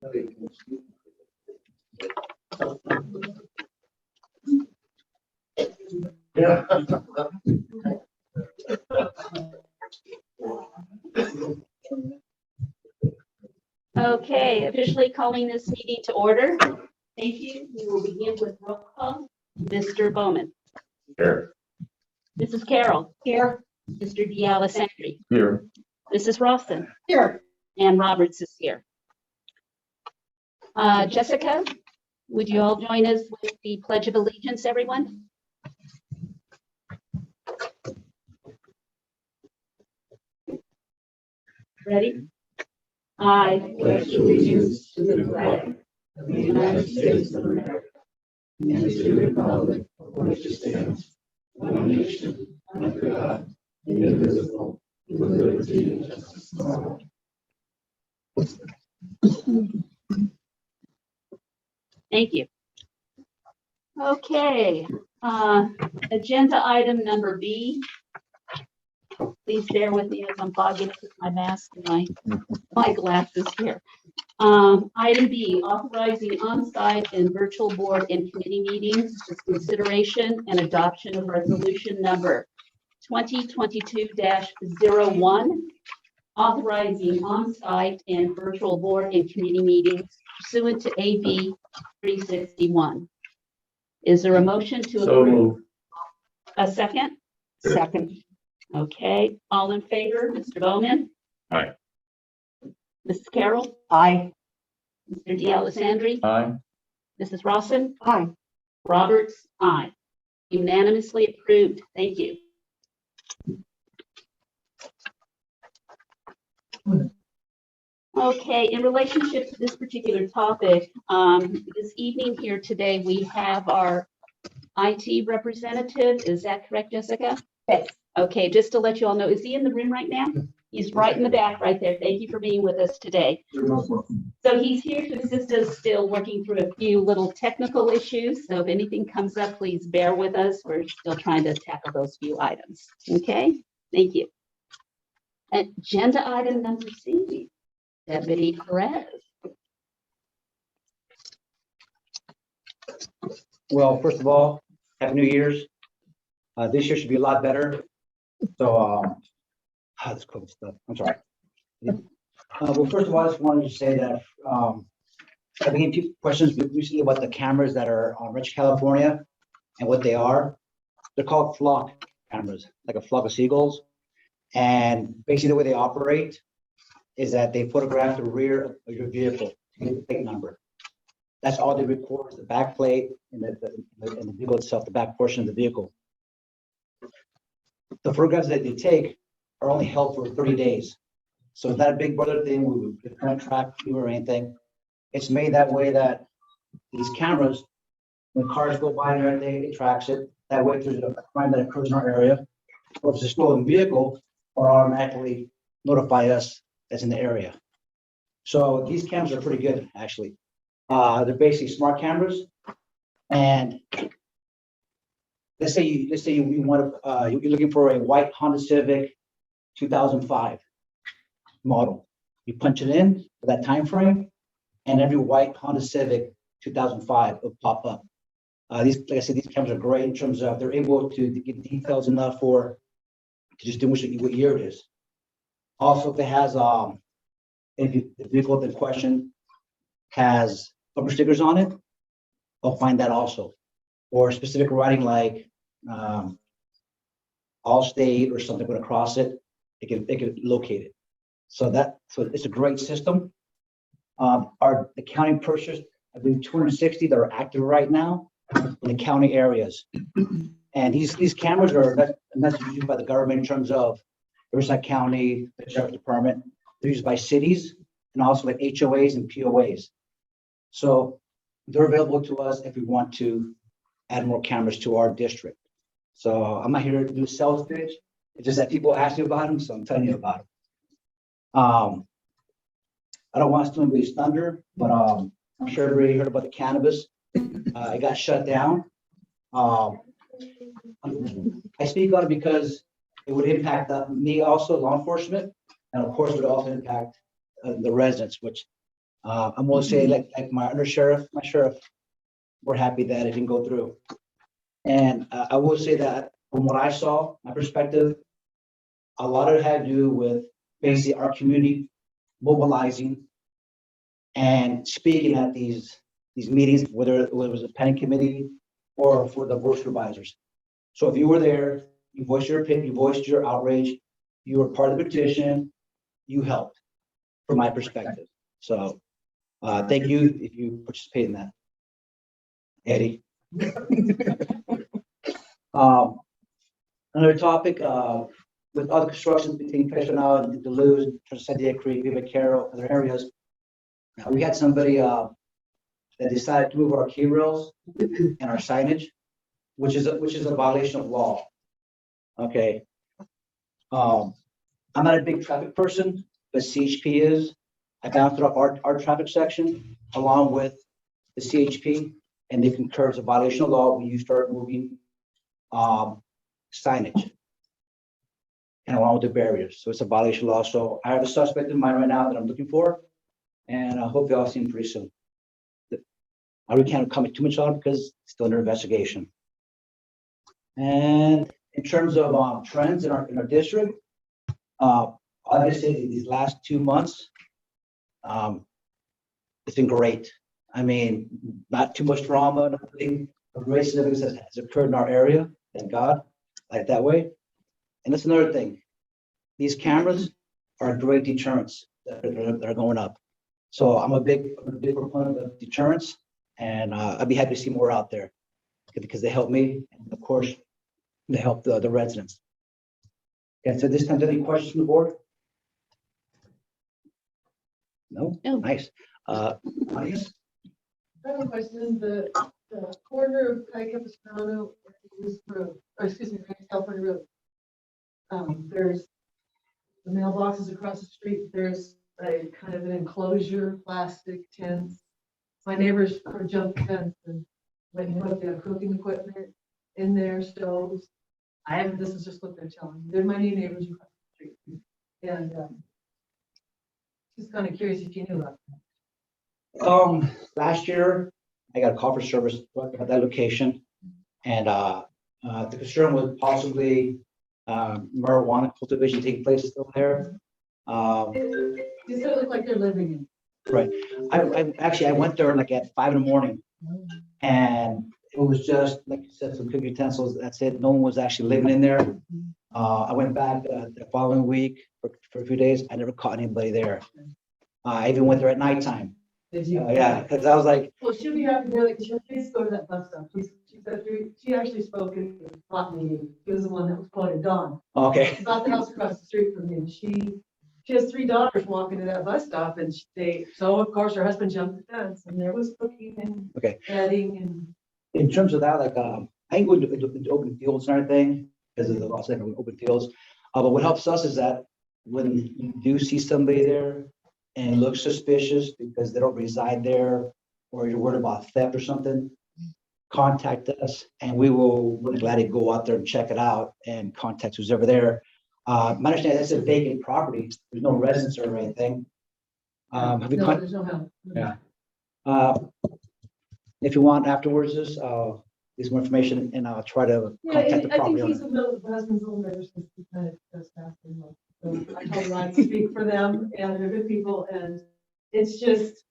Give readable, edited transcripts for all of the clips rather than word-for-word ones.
Yeah. Okay, officially calling this meeting to order. Thank you. We will begin with roll call. Mr. Bowman. Here. Mrs. Carroll. Here. Mr. D'Alessandri. Here. Mrs. Rawson. Here. And Roberts is here. Jessica, would you all join us with the Pledge of Allegiance, everyone? Ready? I Pledge allegiance to the flag of the United States of America and to the republic for which it stands, one nation, under God, indivisible, with liberty and justice for all. Thank you. Okay, agenda item number B. Please bear with me as I'm fogging up with my mask and my glasses here. Item B, authorizing on-site and virtual board and committee meetings with consideration and adoption of resolution number 2022-01, authorizing on-site and virtual board and committee meetings pursuant to AB 361. Is there a motion to So approve? moved. A second? Second. Okay, all in favor, Mr. Bowman? Aye. Mrs. Carroll? Aye. Mr. D'Alessandri? Aye. Mrs. Rawson? Aye. Roberts? Aye. Unanimously approved. Thank you. Okay, in relationship to this particular topic, this evening here today, we have our IT representative. Is that correct, Jessica? Yes. Okay, just to let you all know, is he in the room right now? He's right in the back right there. Thank you for being with us today. So he's here to assist us, still working through a few little technical issues. So if anything comes up, please bear with us. We're still trying to tackle those few items. Okay, thank you. Agenda item number C, Deputy Perez. Well, first of all, Happy New Year's. This year should be a lot better. So, this COVID stuff, I'm sorry. Well, first of all, I just wanted to say that I've been getting questions recently about the cameras that are on Rich, California and what they are. They're called flock cameras, like a flock of seagulls. And basically the way they operate is that they photograph the rear of your vehicle to get the plate number. That's all they record, the back plate and the vehicle itself, the back portion of the vehicle. The photographs that they take are only held for 30 days. So it's not a big brother thing, we can't track you or anything. It's made that way that these cameras, when cars go by and everything, it tracks it. That way, if there's a crime that occurs in our area, or if it's a stolen vehicle, or automatically notify us that's in the area. So these cameras are pretty good, actually. They're basically smart cameras. And let's say you want to, you're looking for a white Honda Civic 2005 model. You punch it in for that time frame, and every white Honda Civic 2005 will pop up. These, like I said, these cameras are great in terms of they're able to get details enough to distinguish what year it is. Also, if it has if the vehicle in question has bumper stickers on it, they'll find that also, or specific writing like Allstate or something going across it, it can locate it. So it's a great system. The county purchased, I believe, 260 that are active right now in the county areas. And these cameras that's used by the government in terms of Riverside County, the Sheriff's Department. They're used by cities and also like HOAs and POAs. So they're available to us if we want to add more cameras to our district. So I'm not here to do a sales pitch. It's just that people ask me about them, so I'm telling you about them. I don't want to steal anybody's thunder, but I'm sure everybody heard about the cannabis. It got shut down. I speak on it because it would impact me also, law enforcement, and of course, it would also impact the residents, which I'm gonna say like my sheriff, we're happy that it didn't go through. And I will say that from what I saw, my perspective, a lot of it had to do with basically our community mobilizing and speaking at these meetings, whether it was a planning committee or for the board supervisors. So if you were there, you voiced your opinion, you voiced your outrage, you were part of the petition, you helped, from my perspective. So thank you if you participate in that. Eddie. Another topic, with other constructions between Pesonao and Duluth, Sandia Creek, Viva Carroll, other areas, we had somebody that decided to move our key rails and our signage, which is a violation of law. Okay. I'm not a big traffic person, but CHP is. I bounced it up our traffic section along with the CHP, and they concur it's a violation of law when you start moving signage and along with the barriers. So it's a violation of law. So I have a suspect in mind right now that I'm looking for, and I hope y'all see him pretty soon. I really can't comment too much on it because it's still under investigation. And in terms of trends in our district, obviously these last 2 months, it's been great. I mean, not too much drama, nothing of great significance has occurred in our area, thank God, like that way. And that's another thing. These cameras are great deterrents that are going up. So I'm a big proponent of deterrence, and I'd be happy to see more out there because they help me, and of course, they help the residents. Okay, so this time, any questions from the board? No? No. Nice. Audience? I have a question. The corner of Pike Capistrano Road, or excuse me, California Road. There's the mailboxes across the street. There's a kind of an enclosure, plastic tent. My neighbors are jumping fence and went and put their cooking equipment in their stoves. This is just what they're telling me. They're my new neighbors across the street. And just kind of curious if you knew about that. Last year, I got a call for service at that location, and the concern was possibly marijuana cultivation taking place still there. These don't look like they're living in. Right. I went there like at 5 in the morning, and it was just like you said, some cooking utensils. That's it. No one was actually living in there. I went back the following week for a few days. I never caught anybody there. I even went there at nighttime. Did you? Yeah, because I was like, Well, she'll be happy to hear that because her kids go to that bus stop. She actually spoke in the plot meeting. She was the one that was quoted, Dawn. okay. It's about the house across the street from me. She has 3 daughters walking to that bus stop, and so of course her husband jumped the fence, and there was cooking and Okay. bedding and. In terms of that, like I can go into open fields and everything because of the law saying open fields. But what helps us is that when you do see somebody there and it looks suspicious because they don't reside there, or you're worried about theft or something, contact us and we will really gladly go out there and check it out and contact who's ever there. My understanding that's a vacant property. There's no residence or anything. Have you No, there's no help. Yeah. If you want afterwards, there's more information and I'll try to Yeah, contact the I property think he's owner. the husband's a little nervous because he kind of does that. So I told him I'd speak for them, and they're good people, and it's just,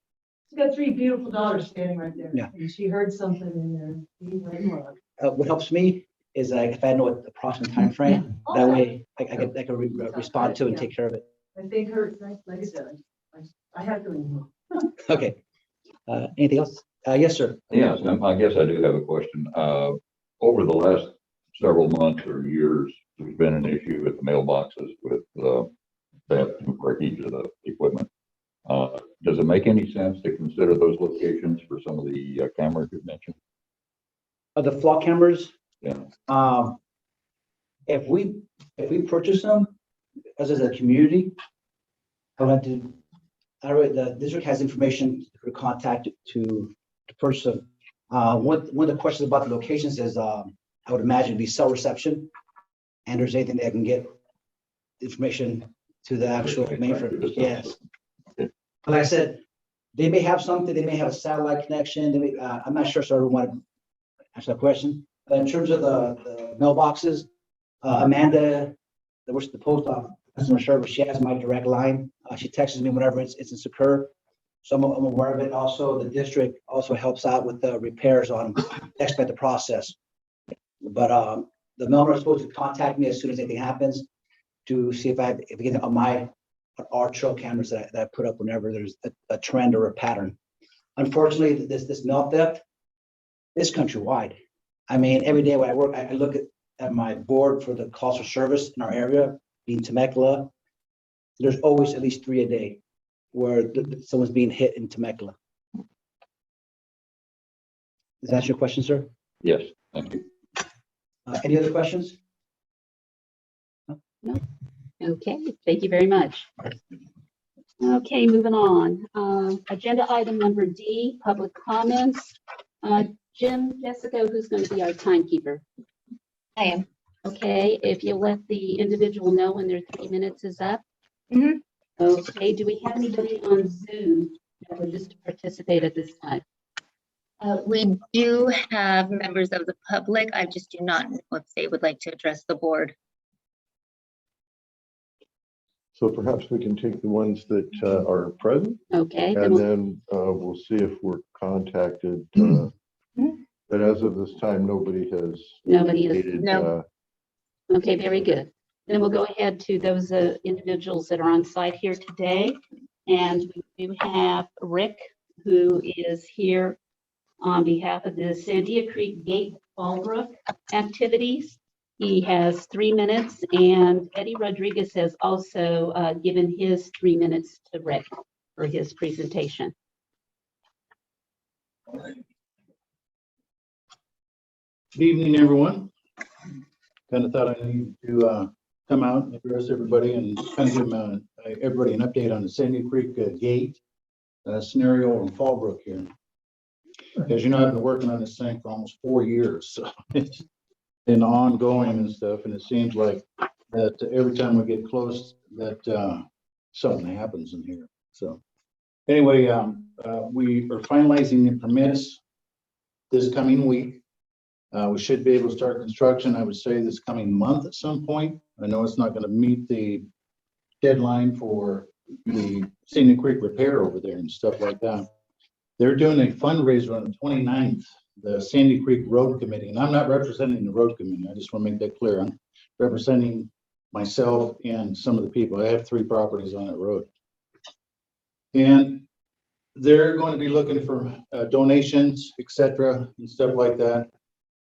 she's got 3 beautiful daughters standing right there. Yeah. And she heard something in there. He went and looked. What helps me is if I know the approximate time frame, that way I can respond to and take care of it. I think her, like I said, I have to leave. Okay. Anything else? Yes, sir. Yes, I guess I do have a question. Over the last several months or years, there's been an issue with the mailboxes with theft and breakage of the equipment. Does it make any sense to consider those locations for some of the cameras you mentioned? The flock cameras, Yeah. if we purchase them as a community, the district has information for contact to the person. One of the questions about the locations is, I would imagine it'd be cell reception. And there's anything that can get information to the actual mainframe. Yes. But like I said, They may have something, they may have a satellite connection, they may, I'm not sure, so I don't want to answer that question. But in terms of the mailboxes, Amanda, that works at the post office, customer service, she has my direct line. She texts me whenever it's occur. So I'm aware of it. Also, the district also helps out with the repairs on expedite the process. But the mailman is supposed to contact me as soon as anything happens to see if I get on our trail cameras that I put up whenever there's a trend or a pattern. Unfortunately, this mail theft is countrywide. I mean, every day when I work, I look at my board for the calls for service in our area, being Temecula. There's always at least 3 a day where someone's being hit in Temecula. Does that answer your question, sir? Yes, thank you. Any other questions? Okay, thank you very much. Okay, moving on. Agenda item number D, public comments. Jim, Jessica, who's going to be our timekeeper? I am. Okay, if you let the individual know when their 3 minutes is up. Mhm. Okay, do we have anybody on Zoom that would just participate at this time? We do have members of the public. I just do not know if they would like to address the board. So perhaps we can take the ones that are present, Okay, then and we'll- then we'll see if we're contacted. But as of this time, nobody has nobody is. stated, No. Okay, very good. Then we'll go ahead to those individuals that are on site here today. And we do have Rick, who is here on behalf of the Sandia Creek Gate Fallbrook activities. He has 3 minutes, and Eddie Rodriguez has also given his 3 minutes to Rick for his presentation. Good evening, everyone. Kind of thought I needed to come out and address everybody and kind of give everybody an update on the Sandy Creek Gate scenario in Fallbrook here. As you know, I've been working on this thing for almost 4 years, so it's been ongoing and stuff, and it seems like that every time we get close that something happens in here. So anyway, we are finalizing the permits this coming week. We should be able to start construction, I would say, this coming month at some point. I know it's not going to meet the deadline for the Sandy Creek repair over there and stuff like that. They're doing a fundraiser on the 29th, the Sandy Creek Road Committee, and I'm not representing the road committee. I just want to make that clear. I'm representing myself and some of the people. I have 3 properties on that road. And they're going to be looking for donations, etc., and stuff like that.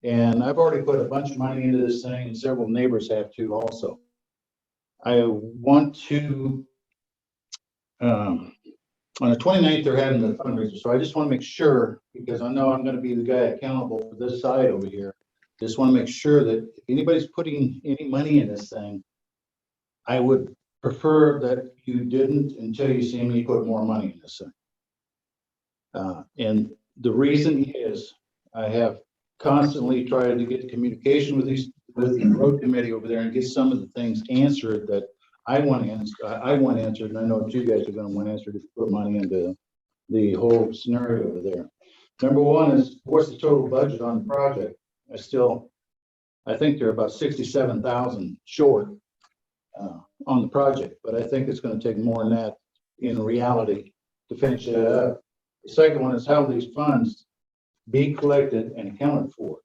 And I've already put a bunch of money into this thing, and several neighbors have too also. I want to, on the 29th, they're having the fundraiser. So I just want to make sure, because I know I'm going to be the guy accountable for this side over here. Just want to make sure that if anybody's putting any money in this thing, I would prefer that you didn't until you see me put more money in this thing. And the reason is I have constantly tried to get communication with the road committee over there and get some of the things answered that I want answered, and I know that you guys are going to want answered if you put money into the whole scenario over there. Number one is, what's the total budget on the project? I think they're about 67,000 short on the project, but I think it's going to take more than that in reality to finish it up. The second one is how these funds be collected and accounted for.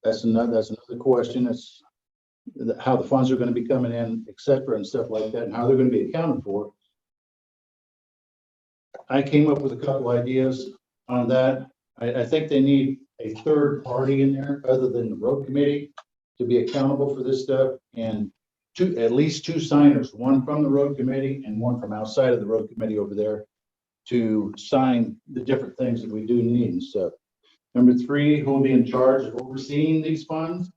That's another question. It's how the funds are going to be coming in, et cetera, and stuff like that, and how they're going to be accounted for. I came up with a couple ideas on that. I think they need a third party in there other than the road committee to be accountable for this stuff, and at least 2 signers, one from the road committee and one from outside of the road committee over there to sign the different things that we do need and stuff. Number 3, who will be in charge of overseeing these funds?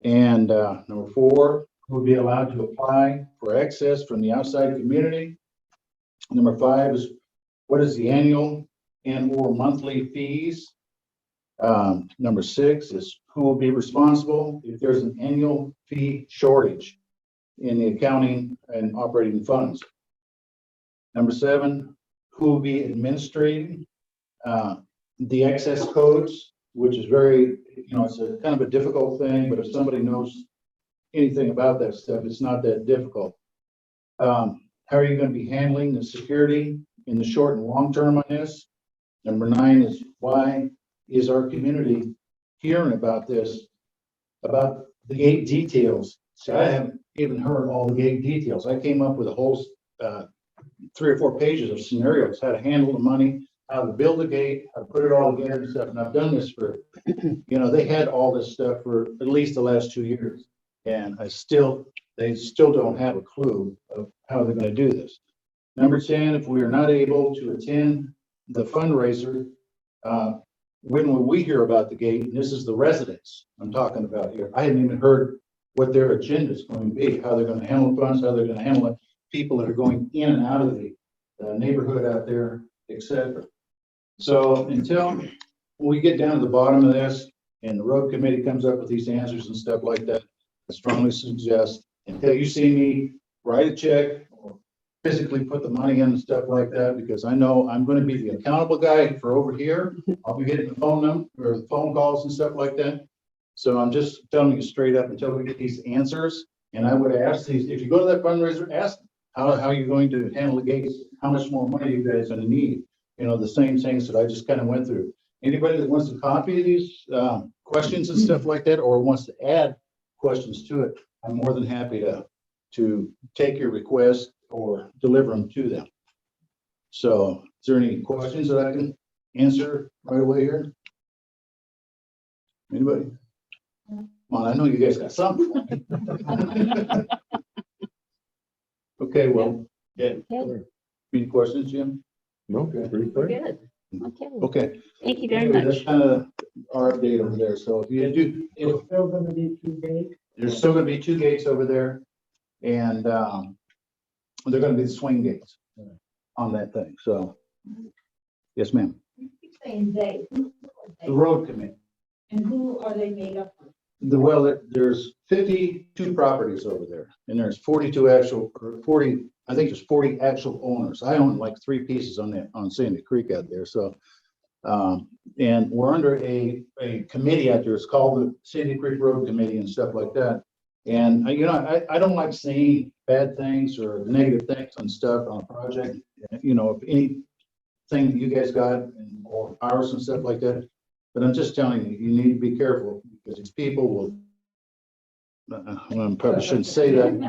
And number 4, who will be allowed to apply for access from the outside community? Number 5 is, what is the annual and/or monthly fees? Number 6 is, who will be responsible if there's an annual fee shortage in the accounting and operating funds? Number 7, who will be administrating the access codes, which is very, it's a kind of a difficult thing, but if somebody knows anything about that stuff, it's not that difficult. How are you going to be handling the security in the short and long term on this? Number 9 is, why is our community hearing about this, about the gate details? See, I haven't even heard all the gate details. I came up with a whole 3 or 4 pages of scenarios, how to handle the money, how to build a gate, how to put it all together and stuff. And I've done this for, they had all this stuff for at least the last 2 years. And they still don't have a clue of how they're going to do this. Number 10, if we are not able to attend the fundraiser, when will we hear about the gate? And this is the residents I'm talking about here. I hadn't even heard what their agenda is going to be, how they're going to handle funds, how they're going to handle it, people that are going in and out of the neighborhood out there, etc. So until we get down to the bottom of this and the road committee comes up with these answers and stuff like that, I strongly suggest until you see me write a check or physically put the money in and stuff like that, because I know I'm going to be the accountable guy for over here. I'll be getting the phone number or the phone calls and stuff like that. So I'm just telling you straight up until we get these answers. And I would ask these, if you go to that fundraiser, ask them, how are you going to handle the gates? How much more money you guys going to need? The same things that I just kind of went through. Anybody that wants to copy these questions and stuff like that, or wants to add questions to it, I'm more than happy to take your request or deliver them to them. So is there any questions that I can answer right away here? Anybody? Well, I know you guys got some. Okay, well, yeah. Any questions, Jim? No, Okay. pretty We're clear. good. Okay, Okay. thank you very Anyway, much. that's kind of our update over there. So if you do, It's still gonna be 2 days. there's still gonna be 2 gates over there. And they're gonna be the swing gates on that thing. So, yes, ma'am. Saying they, The road committee. and who are they made up of? There's 52 properties over there, and there's 42 actual, or 40, I think there's 40 actual owners. I own like 3 pieces on Sandy Creek out there, so. And we're under a committee out there. It's called the Sandy Creek Road Committee and stuff like that. And I don't like saying bad things or negative things on stuff on a project. If anything that you guys got or ours and stuff like that. But I'm just telling you, you need to be careful because these people will, I probably shouldn't say that,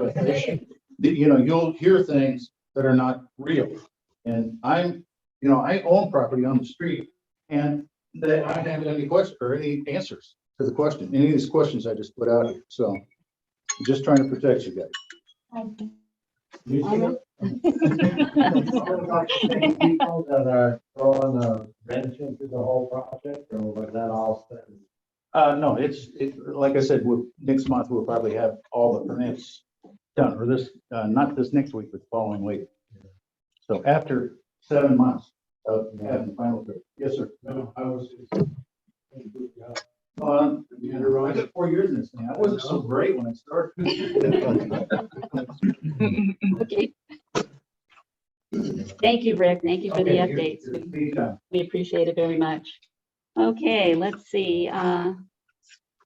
but you'll hear things that are not real. And I own property on the street and that I don't have any question or any answers to the question, any of these questions I just put out here. So I'm just trying to protect you guys. People that are throwing a wrench into the whole project, or was that all said? No, it's like I said, next month we'll probably have all the permits done, or not this next week, but the following week. So after 7 months of having the final. Yes, sir. No, I was just. I got 4 years in this thing. I wasn't so great when I started. Okay. Thank you, Rick. Thank you for the updates. We appreciate it very much. Okay, let's see.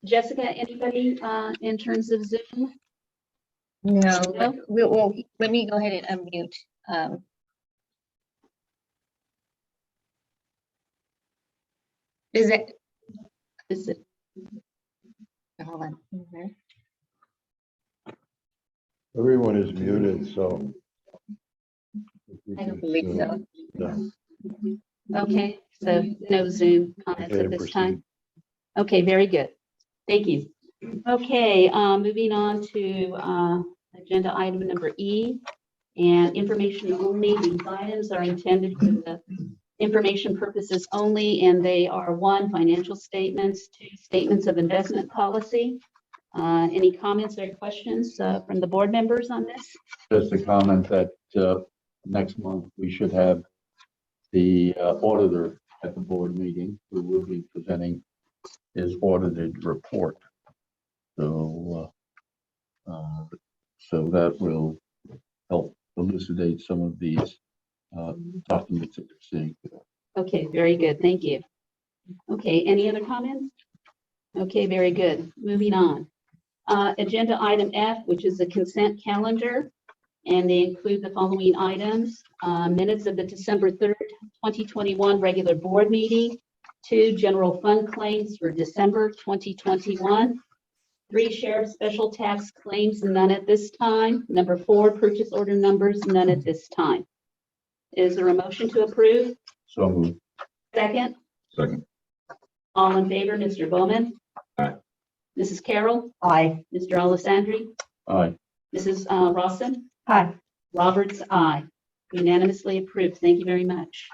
Jessica, anybody in terms of Zoom? No, No? well, let me go ahead and unmute. Is it, Is it? hold on. Mhm. Everyone is muted, so. I don't believe so. No. Okay, so no Zoom comments Okay, at this proceed. time. Okay, very good. Thank you. Okay, moving on to agenda item number E. And information only, these items are intended for the information purposes only, and they are 1, financial statements, 2, statements of investment policy. Any comments or questions from the board members on this? Just a comment that next month we should have the auditor at the board meeting who will be presenting his audited report. So that will help elucidate some of these documents that you're seeing today. Okay, very good. Thank you. Okay, any other comments? Okay, very good. Moving on. Agenda item F, which is the consent calendar, and they include the following items: minutes of the December 3rd, 2021 regular board meeting, 2 general fund claims for December 2021, 3 sheriff special tax claims, none at this time. Number 4, purchase order numbers, none at this time. Is there a motion to approve? So moved. Second? Second. All in favor, Mr. Bowman? Aye. Mrs. Carroll? Aye. Mr. Alessandri? Aye. Mrs. Rawson? Aye. Roberts, aye. Unanimously approved. Thank you very much.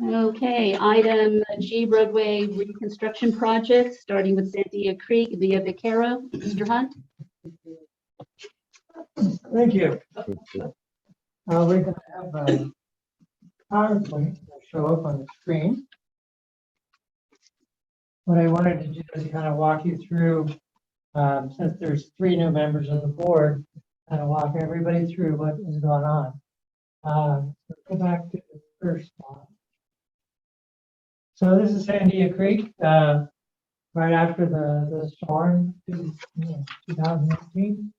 Okay, item G, roadway reconstruction project, starting with Sandia Creek via Vaquero. Mr. Hunt? Thank you. We're gonna have a PowerPoint that'll show up on the screen. What I wanted to do is kind of walk you through, since there's 3 new members of the board, kind of walk everybody through what is going on. Go back to the first one. So this is Sandia Creek, right after the storm, 2018.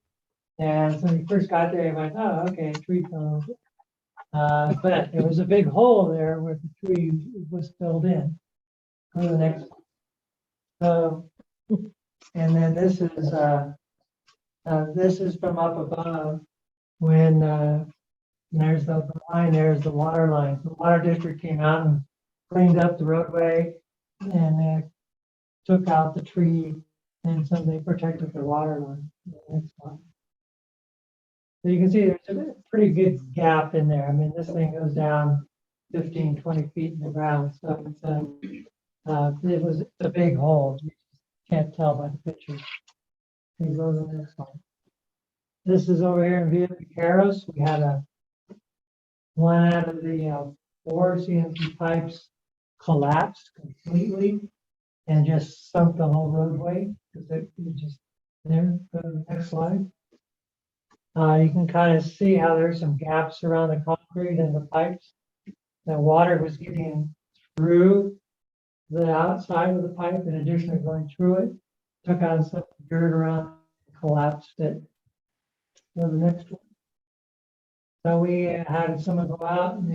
And so when we first got there, I went, oh, okay, tree fell. But there was a big hole there where the tree was filled in. Go to the next one. So, and then this is from up above when there's the line, there's the water line. The water district came out and cleaned up the roadway and took out the tree, and so they protected the water line. Next one. So you can see there's a pretty good gap in there. I mean, this thing goes down 15, 20 feet in the ground. So it's a big hole. You can't tell by the picture. You can go to the next one. This is over here in Villa Vaqueros. We had one out of the 4 CNC pipes collapsed completely and just sunk the whole roadway because it just there. Go to the next slide. You can kind of see how there's some gaps around the concrete and the pipes. The water was getting through the outside of the pipe in addition to going through it. Took out some dirt around, collapsed it. Go to the next one. So we had someone go out and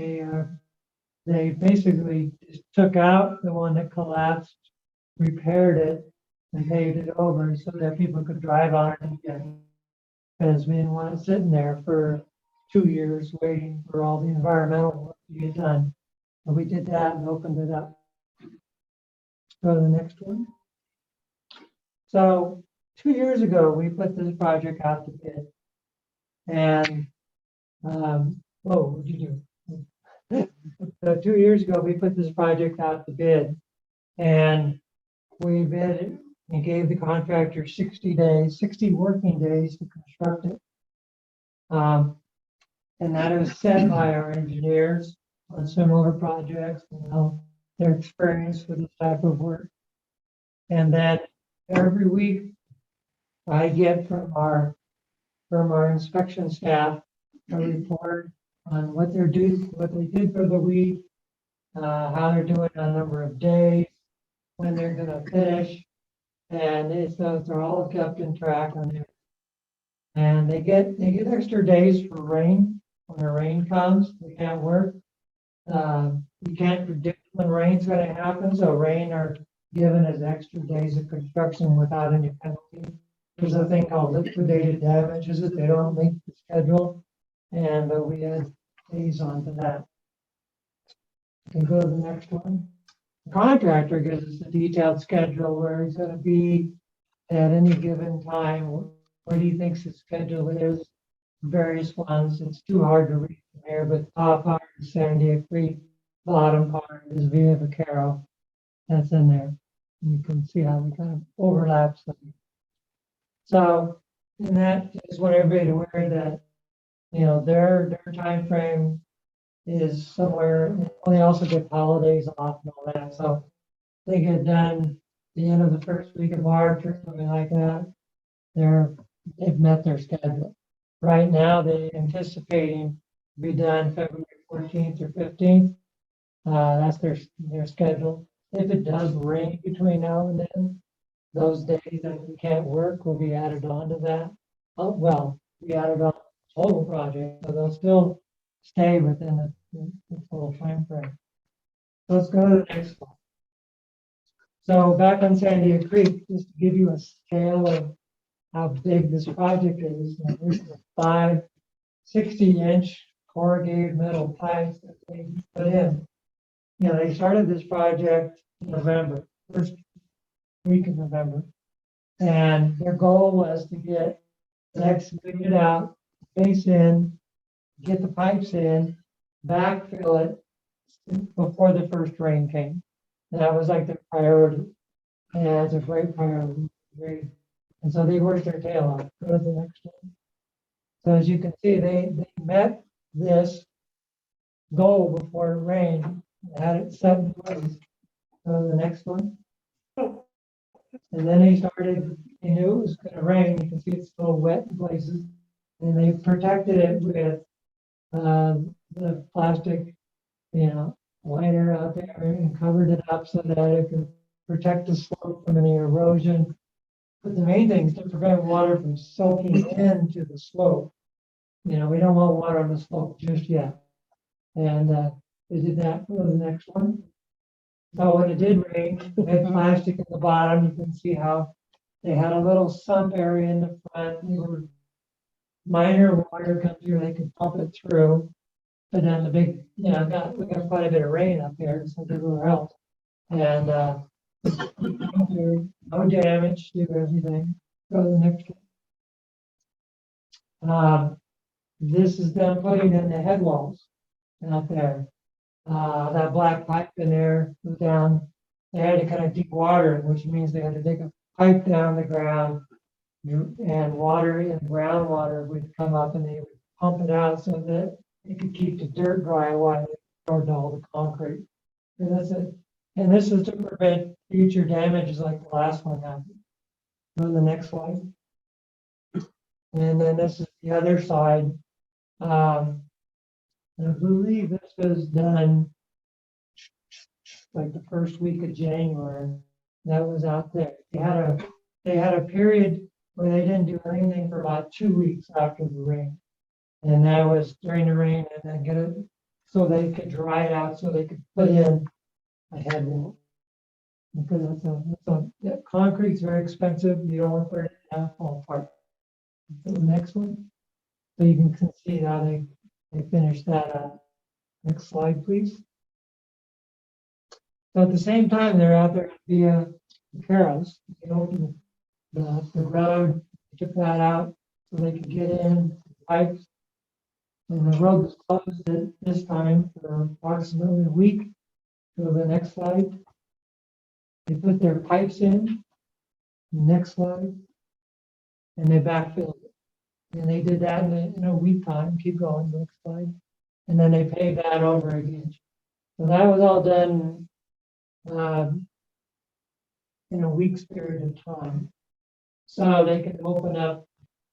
they basically just took out the one that collapsed, repaired it, and paved it over so that people could drive on it again. Because we didn't want it sitting there for 2 years waiting for all the environmental work to get done. But we did that and opened it up. Go to the next one. So 2 years ago, we put this project out to bid. And, whoa, what'd you do? So 2 years ago, we put this project out to bid. And we bid and gave the contractor 60 working days to construct it. And that was set by our engineers on similar projects, their experience with this type of work. And then every week I get from our inspection staff a report on what they did for the week, how they're doing on a number of days, when they're gonna finish. And they're all kept in track on there. And they get extra days for rain. When the rain comes, they can't work. You can't predict when rain's gonna happen, so rain are given as extra days of construction without any penalty. There's a thing called liquidated damages if they don't meet the schedule, and we add days onto that. You can go to the next one. The contractor gives us a detailed schedule where he's going to be at any given time, what he thinks his schedule is, various ones. It's too hard to read from here, but top part is Sandia Creek, bottom part is Villa Vaquero. That's in there. You can see how we kind of overlaps them. So, and that is what everybody aware that, their time frame is somewhere, they also get holidays off and all that, so they get done the end of the first week of March or something like that. They're they've met their schedule. Right now, they're anticipating to be done February 14th or 15th. That's their schedule. If it does rain between now and then, those days that we can't work will be added on to that. Oh, well, be added on to the total project, so they'll still stay within the total timeframe. Let's go to the next one. So back on Sandia Creek, just to give you a scale of how big this project is, and here's the 5 60-inch corrugated metal pipes that they put in. You know, they started this project in November, first week of November. And their goal was to get it excavated out, face in, get the pipes in, backfill it before the first rain came. And that was like their priority. And it's a great priority. And so they worked their tail off. Go to the next one. So as you can see, they met this goal before it rained. They had it set in place. Go to the next one. And then they knew it was gonna rain. You can see it's still wet in places. And they protected it with the plastic, liner out there and covered it up so that it could protect the slope from any erosion. But the main thing is to prevent water from soaking into the slope. We don't want water on the slope just yet. And they did that for the next one. So when it did rain, they had plastic in the bottom. You can see how they had a little sump area in the front. They were minor water comes through, they could pump it through. But then the big, we got quite a bit of rain up there, so everywhere else. And no damage to everything. Go to the next one. This is them putting in the head walls out there. That black pipe in there was down. They had to kind of deep water, which means they had to dig a pipe down the ground, and water and groundwater would come up, and they would pump it out so that it could keep the dirt dry while they poured all the concrete. And that's it. And this is to prevent future damages like the last one happened. Go to the next slide. And then this is the other side. I believe this was done like the first week of January. That was out there. They had a period where they didn't do anything for about 2 weeks after the rain. And that was during the rain, and then get it so they could dry it out so they could put in a head wall. Because that concrete's very expensive. You don't want to put it in half fall apart. So the next one. So you can see how they finished that up. Next slide, please. So at the same time, they're out there via the Carols. They opened the road, took that out so they could get in pipes. And the road was closed at this time for approximately a week. Go to the next slide. They put their pipes in. Next slide. And they backfilled it. And they did that in a week time. Keep going, next slide. And then they paved that over again. So that was all done in a week's period of time. So they could open up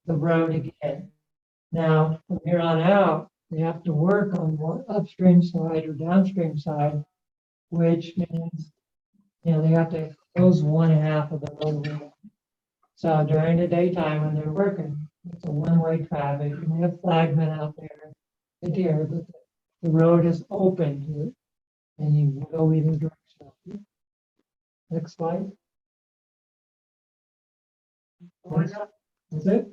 the road again. Now, from here on out, they have to work on more upstream side or downstream side, which means, they have to close one half of the roadway. So during the daytime when they're working, it's a one-way traffic, and we have flagmen out there, but the road is open to it, and you can go either direction. Next slide. That's it?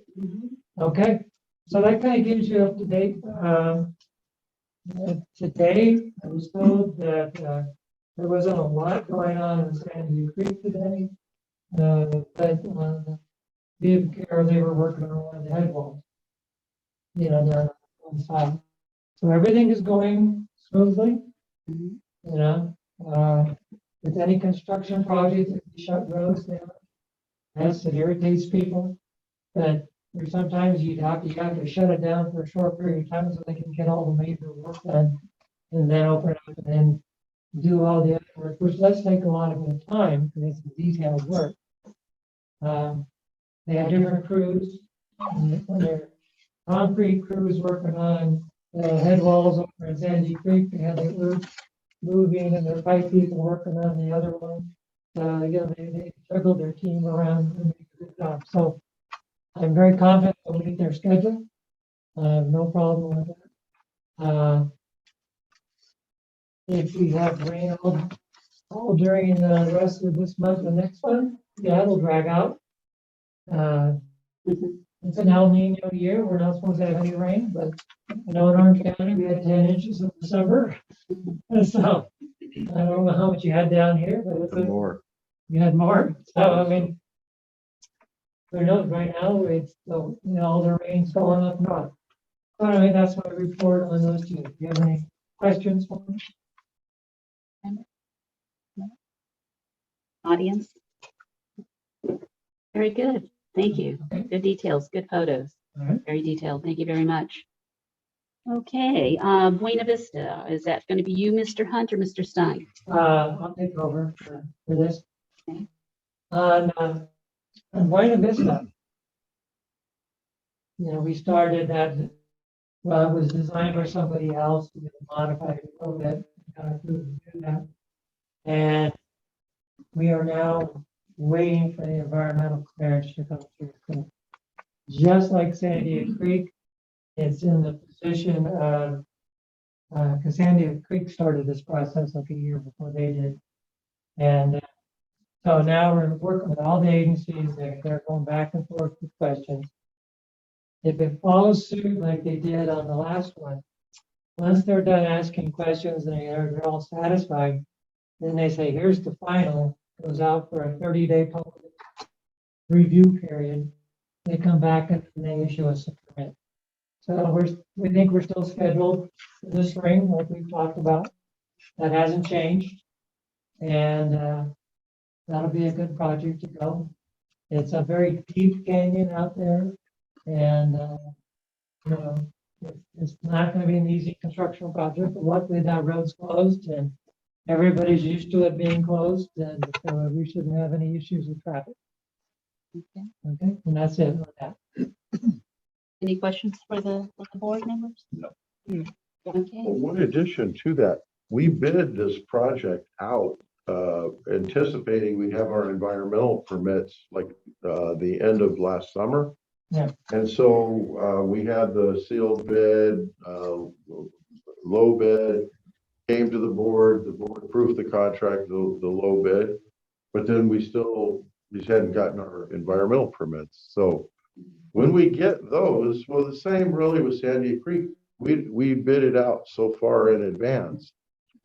Okay, so that kind of gives you up to date. Today, I was told that there wasn't a lot going on in Sandia Creek today, but they were working on one of the head walls, down on the side. So everything is going smoothly, with any construction project, if you shut roads down, yes, it irritates people, but there's sometimes you have to shut it down for a short period of time so they can get all the major work done, and then open it up and then do all the other work, which does take a lot of time because it's detailed work. They have different crews when their concrete crews working on the head walls over in Sandy Creek, they had their roof moving and their pipe people working on the other one. They juggled their team around and did a good job. So I'm very confident they'll meet their schedule. I have no problem with that. If we have rain all during the rest of this month and next month, yeah, it'll drag out. It's an El Nino year. We're not supposed to have any rain, but I know in Orange County, we had 10 inches in December. So I don't know how much you had down here, but More. you had more. So, I mean, who knows, right now, it's, all the rain's going up north. But anyway, that's my report on those two. Do you have any questions for me? Audience? Very good. Thank you. Okay. Good details, good photos. All right. Very detailed. Thank you very much. Okay, Buena Vista, is that going to be you, Mr. Hunt, or Mr. Stein? I'll take over for this. Okay. On Buena Vista, we started that, well, it was designed by somebody else, we modified it a little bit, to do that. And we are now waiting for the environmental clearance to come through. So just like Sandia Creek, it's in the position of, because Sandia Creek started this process like a year before they did. And so now we're working with all the agencies, they're going back and forth with questions. If it follows suit like they did on the last one, once they're done asking questions and they're all satisfied, then they say, here's the final, goes out for a 30-day public review period. They come back and they issue us a permit. So we think we're still scheduled for this spring, like we've talked about. That hasn't changed. And that'll be a good project to go. It's a very deep canyon out there. And, it's not going to be an easy construction project, but luckily that road's closed and everybody's used to it being closed, and so we shouldn't have any issues with traffic. Okay. Okay, and that's it on that. Any questions for the board members? No. Okay, Well, in addition to that, we bid this project out, anticipating we have our environmental permits like the end of last summer. Yeah. And so we had the sealed bid, low bid, came to the board approved the contract, the low bid, but then we just hadn't gotten our environmental permits. So when we get those, well, the same really with Sandia Creek, we bid it out so far in advance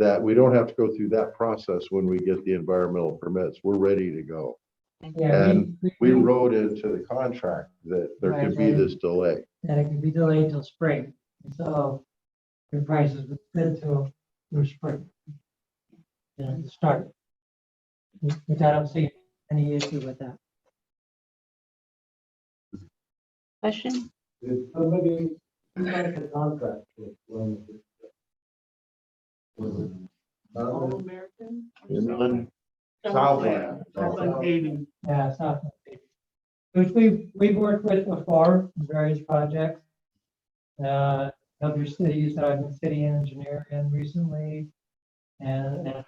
that we don't have to go through that process when we get the environmental permits. We're ready to go. Yeah, And we wrote into the contract that there could be this delay. and it can be delayed till spring. So your prices would fit till spring. To start. Which I don't see any issue with that. question? Did somebody sign the contract with one? All American? Southland. Yeah, South. Which we've worked with before, in various projects. Other cities that I've been city engineer in recently, and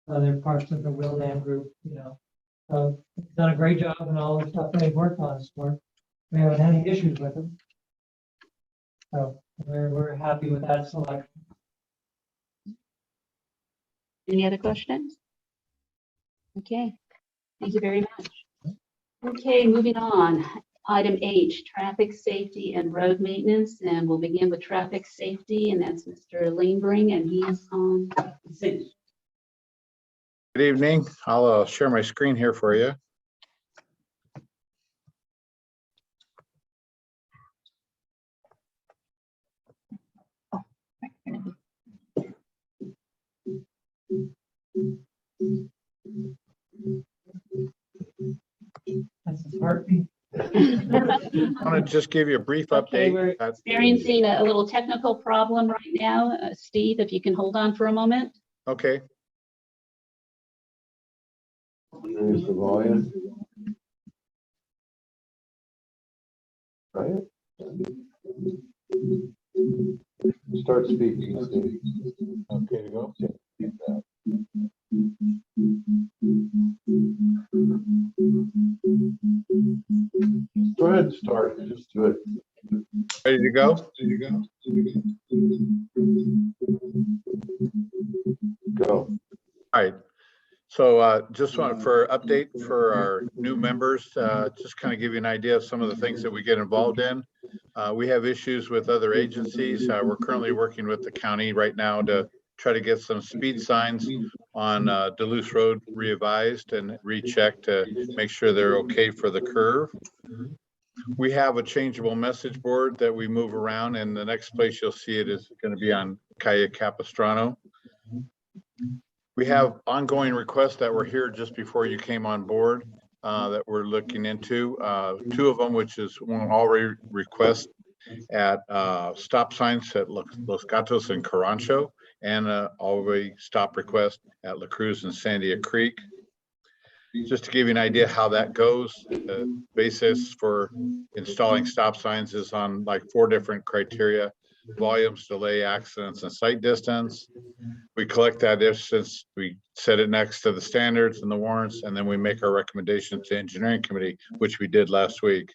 other parts of the Wildan group, So they've done a great job in all the stuff they've worked on us for. We haven't had any issues with them. So we're happy with that selection. Any other questions? Okay, thank you very much. Okay, moving on. Item H, traffic safety and road maintenance, and we'll begin with traffic safety, and that's Mr. Lanebring, and he is on. Good evening. I'll share my screen here for you. That's his heartbeat. I want to just give you a brief Okay, update. we're experiencing a little technical problem right now. Steve, if you can hold on for a moment. Okay, Raise the volume. right? Start speaking, Steve. Okay to go? Go ahead and start, just do it. Ready to go? Go. All right. So just want for update for our new members, just kind of give you an idea of some of the things that we get involved in. We have issues with other agencies. We're currently working with the county right now to try to get some speed signs on Duluth Road revised and rechecked to make sure they're okay for the curve. We have a changeable message board that we move around, and the next place you'll see it is going to be on Calle Capistrano. We have ongoing requests that were here just before you came on board that we're looking into. Two of them, which is one already request at stop signs at Los Gatos and Carancho, and already stop request at La Cruz and Sandia Creek. Just to give you an idea how that goes, the basis for installing stop signs is on like 4 different criteria: volumes, delay, accidents, and sight distance. We collect that distance, we set it next to the standards and the warrants, and then we make our recommendations to engineering committee, which we did last week.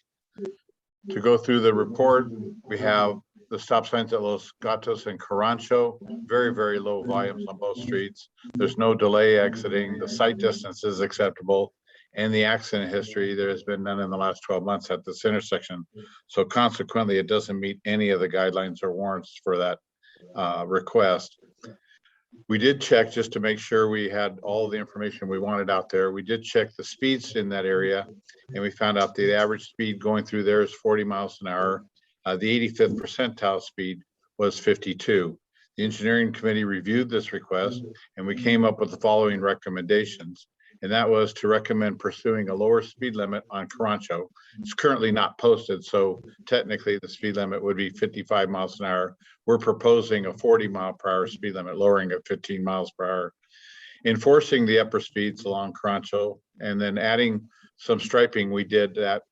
To go through the report, we have the stop signs at Los Gatos and Carancho, very, very low volumes on both streets. There's no delay exiting. The sight distance is acceptable. And the accident history, there has been none in the last 12 months at this intersection. So consequently, it doesn't meet any of the guidelines or warrants for that request. We did check just to make sure we had all the information we wanted out there. We did check the speeds in that area, and we found out the average speed going through there is 40 miles an hour. The 85th percentile speed was 52. The engineering committee reviewed this request, and we came up with the following recommendations. And that was to recommend pursuing a lower speed limit on Carancho. It's currently not posted, so technically the speed limit would be 55 miles an hour. We're proposing a 40-mile-per-hour speed limit, lowering it 15 miles per hour. Enforcing the upper speeds along Carancho, and then adding some striping. We did that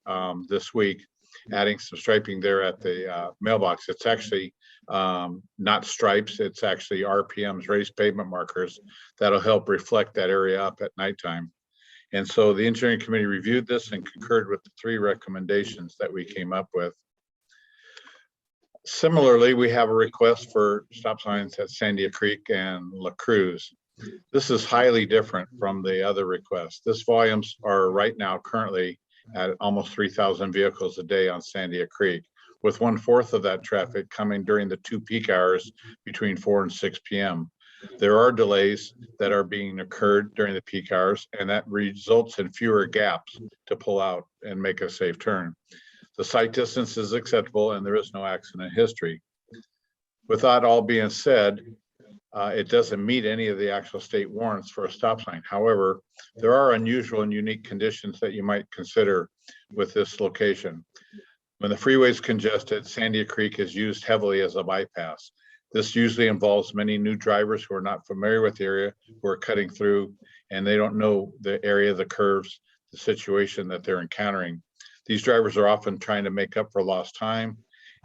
this week, adding some striping there at the mailbox. It's actually not stripes, it's actually RPMs, raised pavement markers, that'll help reflect that area up at nighttime. And so the engineering committee reviewed this and concurred with the 3 recommendations that we came up with. Similarly, we have a request for stop signs at Sandia Creek and La Cruz. This is highly different from the other requests. This volumes are right now currently at almost 3,000 vehicles a day on Sandia Creek, with 1/4 of that traffic coming during the 2 peak hours between 4 and 6 p.m. There are delays that are being occurred during the peak hours, and that results in fewer gaps to pull out and make a safe turn. The sight distance is acceptable, and there is no accident history. With that all being said, it doesn't meet any of the actual state warrants for a stop sign. However, there are unusual and unique conditions that you might consider with this location. When the freeway is congested, Sandia Creek is used heavily as a bypass. This usually involves many new drivers who are not familiar with the area, who are cutting through, and they don't know the area, the curves, the situation that they're encountering. These drivers are often trying to make up for lost time,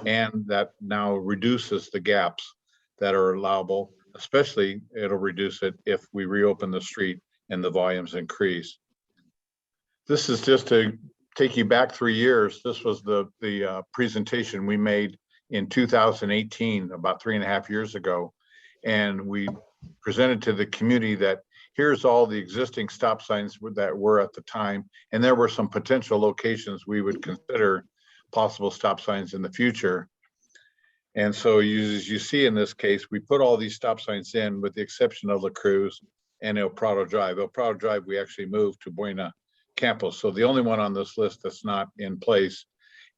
and that now reduces the gaps that are allowable. Especially, it'll reduce it if we reopen the street and the volumes increase. This is just to take you back 3 years. This was the presentation we made in 2018, about 3.5 years ago. And we presented to the community that here's all the existing stop signs that were at the time. And there were some potential locations we would consider possible stop signs in the future. And so as you see in this case, we put all these stop signs in with the exception of La Cruz and El Prado Drive. El Prado Drive, we actually moved to Buena Campos. So the only one on this list that's not in place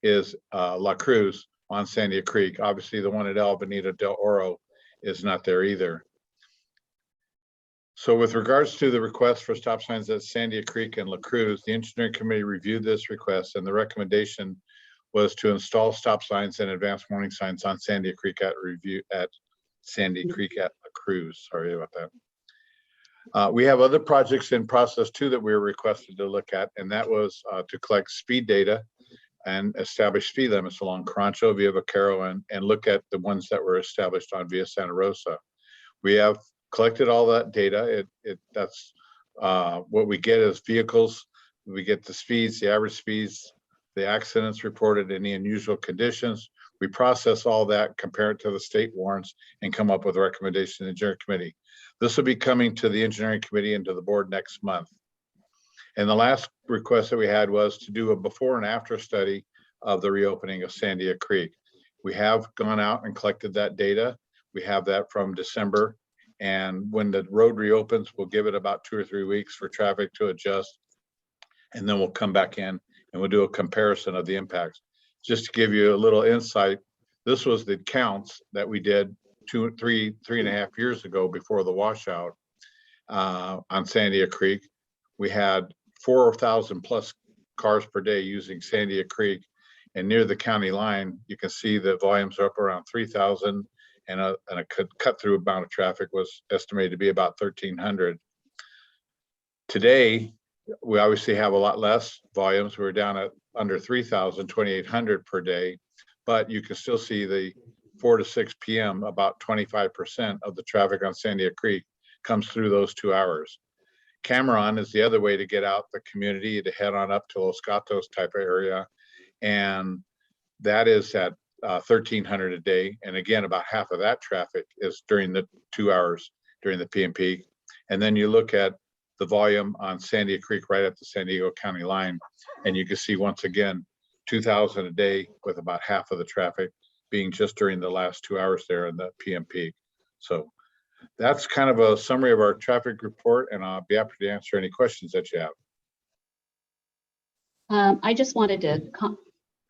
is La Cruz on Sandia Creek. Obviously, the one at El Bonito del Oro is not there either. So with regards to the request for stop signs at Sandia Creek and La Cruz, the engineering committee reviewed this request, and the recommendation was to install stop signs and advanced warning signs on Sandia Creek at Sandia Creek at La Cruz. Sorry about that. We have other projects in process too that we were requested to look at, and that was to collect speed data and establish speed limits along Carancho, Via Vaquero, and look at the ones that were established on Via Santa Rosa. We have collected all that data. That's what we get as vehicles. We get the speeds, the average speeds, the accidents reported, any unusual conditions. We process all that, compare it to the state warrants, and come up with a recommendation to the engineering committee. This will be coming to the engineering committee and to the board next month. And the last request that we had was to do a before and after study of the reopening of Sandia Creek. We have gone out and collected that data. We have that from December. And when the road reopens, we'll give it about 2 or 3 weeks for traffic to adjust. And then we'll come back in and we'll do a comparison of the impacts. Just to give you a little insight, this was the counts that we did 3.5 years ago before the washout on Sandia Creek. We had 4,000 plus cars per day using Sandia Creek, and near the county line, you can see the volumes are up around 3,000, and a cut through amount of traffic was estimated to be about 1,300. Today, we obviously have a lot less volumes. We're down at under 3,000, 2,800 per day, but you can still see the 4 to 6 p.m. about 25% of the traffic on Sandia Creek comes through those 2 hours. Cameron is the other way to get out the community, to head on up to Los Gatos type of area. And that is at 1,300 a day. And again, about half of that traffic is during the 2 hours during the PM peak. And then you look at the volume on Sandia Creek right at the San Diego County line, and you can see once again, 2,000 a day with about half of the traffic being just during the last 2 hours there in the PM peak. So that's kind of a summary of our traffic report, and I'll be happy to answer any questions that you have. I just wanted to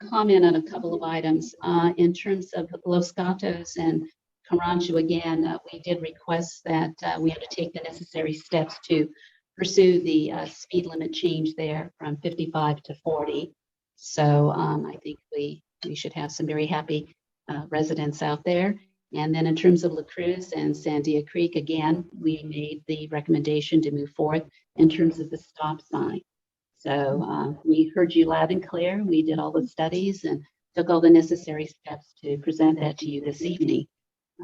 comment on a couple of items in terms of Los Gatos and Carancho. Again, we did request that we have to take the necessary steps to pursue the speed limit change there from 55 to 40. So I think we should have some very happy residents out there. And then in terms of La Cruz and Sandia Creek, again, we made the recommendation to move forward in terms of the stop sign. So we heard you loud and clear. We did all the studies and took all the necessary steps to present that to you this evening.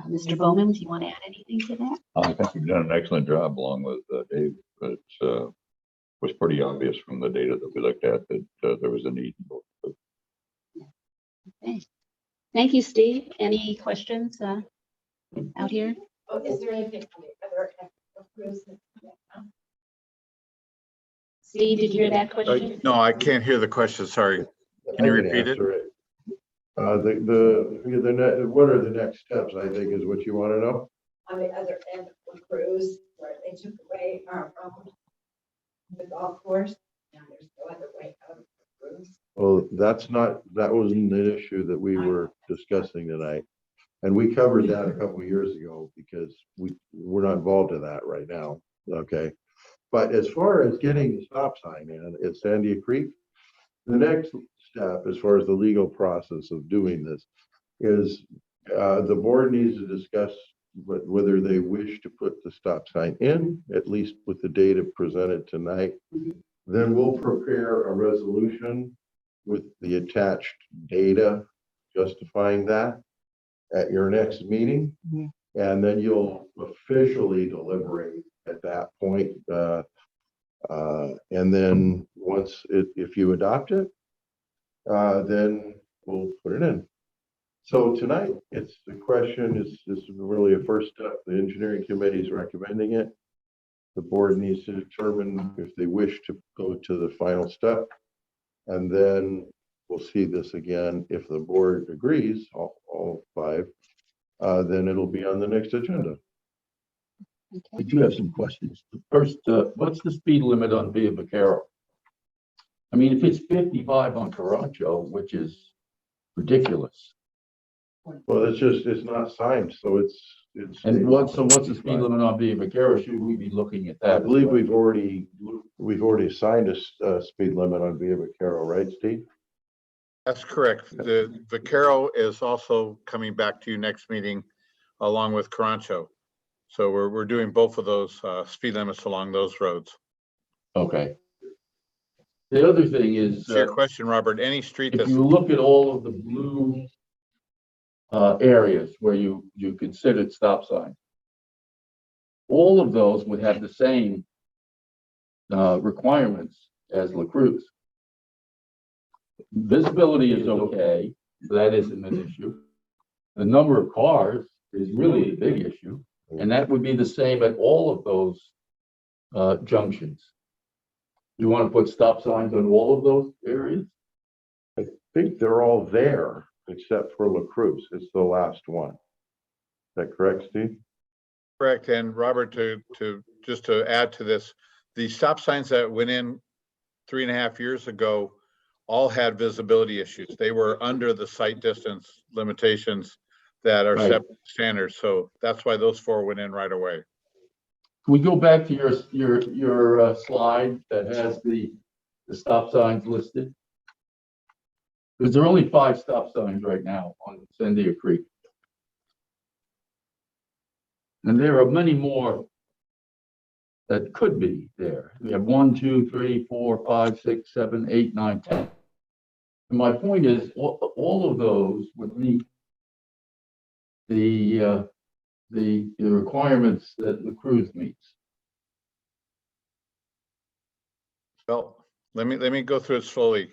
Mr. Bowman, do you want to add anything to that? I think you've done an excellent job along with Dave. It was pretty obvious from the data that we looked at that there was a need. Okay. Thank you, Steve. Any questions out here? Oh, is there anything on the other end of Cruz? Steve, did you hear that question? No, I can't hear the question. Sorry. Can you repeat it? What are the next steps, I think, is what you want to know. On the other end of La Cruz, where they took away our the golf course, and there's no other way out of La Cruz. Well, that wasn't an issue that we were discussing tonight. And we covered that a couple of years ago because we're not involved in that right now. Okay. But as far as getting the stop sign in at Sandia Creek, the next step, as far as the legal process of doing this, is the board needs to discuss whether they wish to put the stop sign in, at least with the data presented tonight. Then we'll prepare a resolution with the attached data justifying that at your next meeting. And then you'll officially deliberate at that point. And then once if you adopt it, then we'll put it in. So tonight, the question is really a first step. The engineering committee is recommending it. The board needs to determine if they wish to go to the final step. And then we'll see this again. If the board agrees, all five, then it'll be on the next agenda. We do have some questions. First, what's the speed limit on Via Vaquero? I mean, if it's 55 on Carancho, which is ridiculous. Well, it's not signed, so it's. And what's the speed limit on Via Vaquero? Should we be looking at that? I believe we've already assigned a speed limit on Via Vaquero, right, Steve? That's correct. The Vaquero is also coming back to you next meeting along with Carancho. So we're doing both of those speed limits along those roads. Okay. The other thing is, To your question, Robert, any street if that's, you look at all of the blue areas where you considered stop signs, all of those would have the same requirements as La Cruz. Visibility is okay, that isn't an issue. The number of cars is really a big issue, and that would be the same at all of those junctions. You want to put stop signs on all of those areas? I think they're all there except for La Cruz. It's the last one. Is that correct, Steve? correct, and Robert, just to add to this, the stop signs that went in 3.5 years ago all had visibility issues. They were under the sight distance limitations that are Right. set standards. So that's why those 4 went in right away. Can we go back to your slide that has the stop signs listed? Because there are only 5 stop signs right now on Sandia Creek. And there are many more that could be there. We have 1, 2, 3, 4, 5, 6, 7, 8, 9, 10. And my point is, all of those would meet the requirements that La Cruz meets. Well, let me go through it slowly.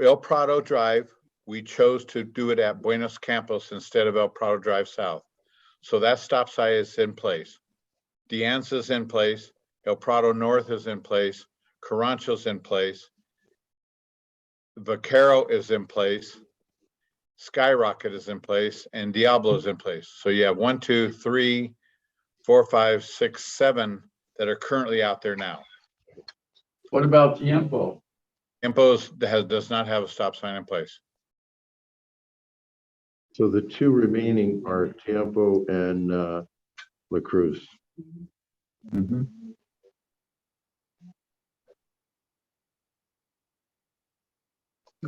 El Prado Drive, we chose to do it at Buenos Campos instead of El Prado Drive South. So that stop sign is in place. Deanza is in place. El Prado North is in place. Carancho's in place. Vaquero is in place. Skyrocket is in place, and Diablo is in place. So you have 1, 2, 3, 4, 5, 6, 7 that are currently out there now. What about Tiempo? Impos does not have a stop sign in place. So the 2 remaining are Tiempo and La Cruz. Mhm.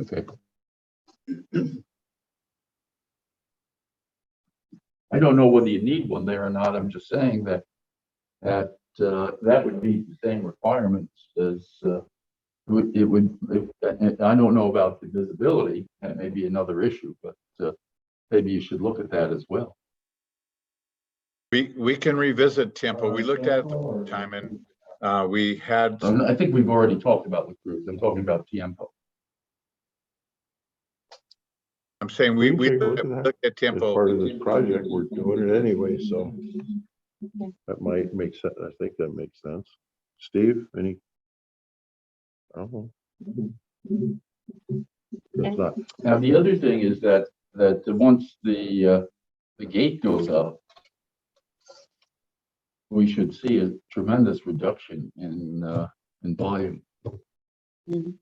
Okay. I don't know whether you need one there or not. I'm just saying that would meet the same requirements as it would. I don't know about the visibility. That may be another issue, but maybe you should look at that as well. We can revisit Tiempo. We looked at it the time, and we had. I think we've already talked about La Cruz. I'm talking about Tiempo. I'm saying we We can take a look at that. looked at As Tiempo. part of this project, we're doing it anyway, so that might make sense. I think that makes sense. Steve, any? I don't know. That's not, Now, the other thing is that once the gate goes up, we should see a tremendous reduction in volume. Mhm.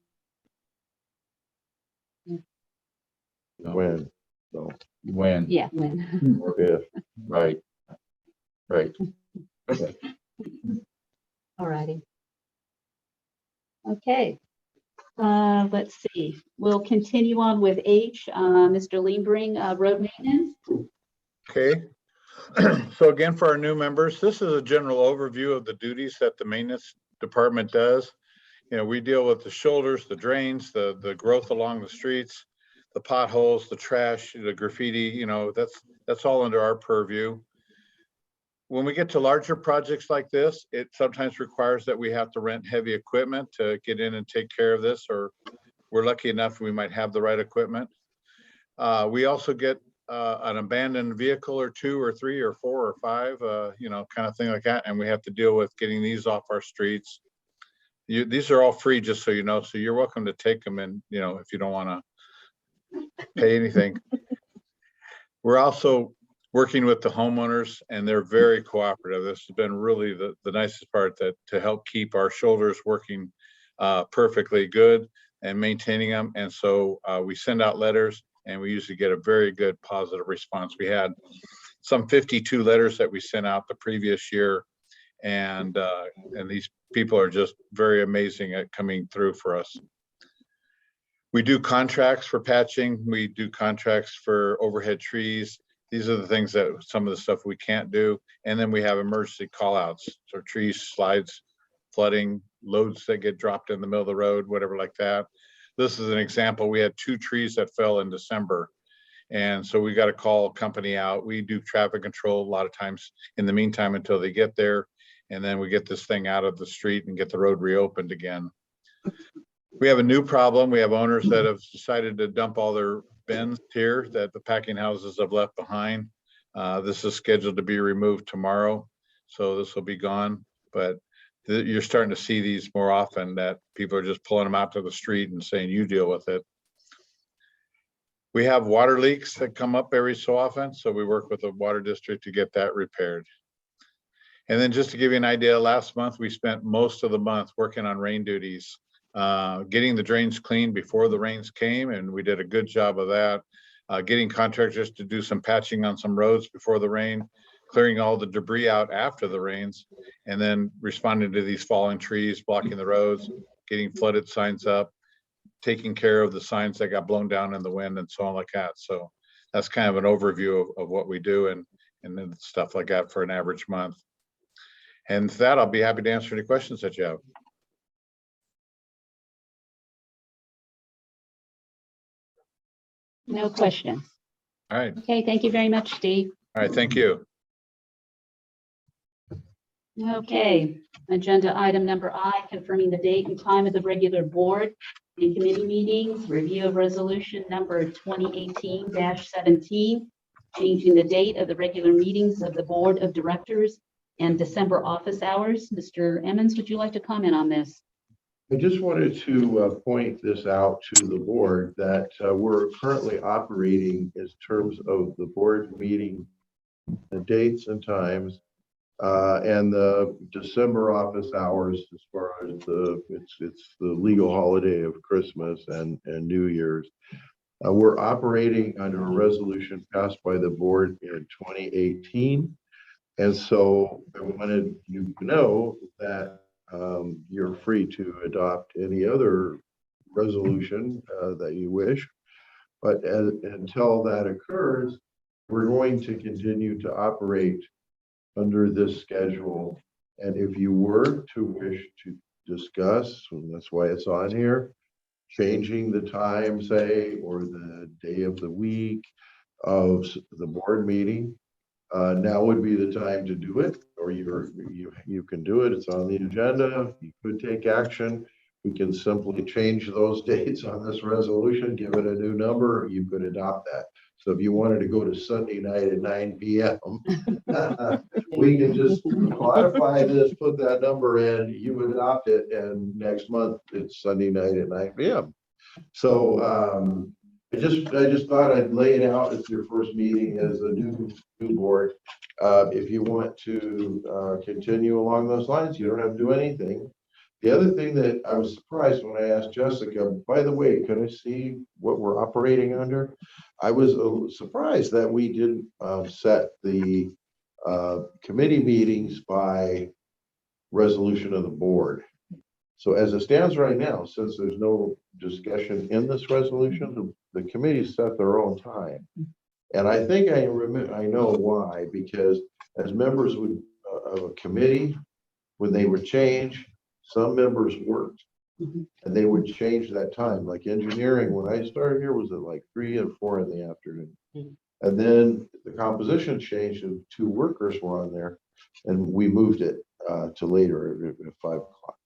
when, so, When, Yeah, when. or if. right, right. Okay. All righty. Okay. Let's see. We'll continue on with H, Mr. Liebring, road maintenance. Okay. So again, for our new members, this is a general overview of the duties that the maintenance department does. You know, we deal with the shoulders, the drains, the growth along the streets, the potholes, the trash, the graffiti, you know, that's all under our purview. When we get to larger projects like this, it sometimes requires that we have to rent heavy equipment to get in and take care of this, or we're lucky enough we might have the right equipment. We also get an abandoned vehicle or 2 or 3 or 4 or 5, you know, kind of thing like that. And we have to deal with getting these off our streets. These are all free, just so you know, so you're welcome to take them in, you know, if you don't want to pay anything. We're also working with the homeowners, and they're very cooperative. This has been really the nicest part, that to help keep our shoulders working perfectly good and maintaining them. And so we send out letters, and we usually get a very good positive response. We had some 52 letters that we sent out the previous year, and these people are just very amazing at coming through for us. We do contracts for patching. We do contracts for overhead trees. These are the things that some of the stuff we can't do. And then we have emergency call outs. So trees, slides, flooding, loads that get dropped in the middle of the road, whatever like that. This is an example. We had 2 trees that fell in December. And so we got to call a company out. We do traffic control a lot of times in the meantime until they get there. And then we get this thing out of the street and get the road reopened again. We have a new problem. We have owners that have decided to dump all their bins here that the packing houses have left behind. This is scheduled to be removed tomorrow. So this will be gone, but you're starting to see these more often, that people are just pulling them out to the street and saying, you deal with it. We have water leaks that come up every so often, so we work with the water district to get that repaired. And then just to give you an idea, last month, we spent most of the month working on rain duties, getting the drains cleaned before the rains came, and we did a good job of that. Getting contractors to do some patching on some roads before the rain, clearing all the debris out after the rains, and then responding to these falling trees, blocking the roads, getting flooded signs up, taking care of the signs that got blown down in the wind and so on like that. So that's kind of an overview of what we do and then stuff like that for an average month. And with that, I'll be happy to answer any questions that you have. No questions. All right. Okay, thank you very much, Steve. All right. Thank you. Okay, agenda item number I, confirming the date and time of the regular board and committee meetings, review of resolution number 2018-17, changing the date of the regular meetings of the board of directors and December office hours. Mr. Emmons, would you like to comment on this? I just wanted to point this out to the board that we're currently operating in terms of the board meeting, the dates and times, and the December office hours as far as it's the legal holiday of Christmas and New Year's. We're operating under a resolution passed by the board in 2018. And so I wanted you to know that you're free to adopt any other resolution that you wish. But until that occurs, we're going to continue to operate under this schedule. And if you were to wish to discuss, and that's why it's on here, changing the time, say, or the day of the week of the board meeting, now would be the time to do it, or you can do it. It's on the agenda. You could take action. We can simply change those dates on this resolution, give it a new number. You could adopt that. So if you wanted to go to Sunday night at 9 p.m., we can just modify this, put that number in, you would adopt it, and next month it's Sunday night at 9 p.m. So I just thought I'd lay it out as your first meeting as a new board. If you want to continue along those lines, you don't have to do anything. The other thing that I was surprised when I asked Jessica, by the way, can I see what we're operating under? I was surprised that we didn't set the committee meetings by resolution of the board. So as it stands right now, since there's no discussion in this resolution, the committees set their own time. And I think I know why, because as members of a committee, when they would change, some members worked and they would change that time. Like engineering, when I started here, was at like 3 and 4 in the afternoon. And then the composition changed and 2 workers were on there and we moved it to later at 5 o'clock.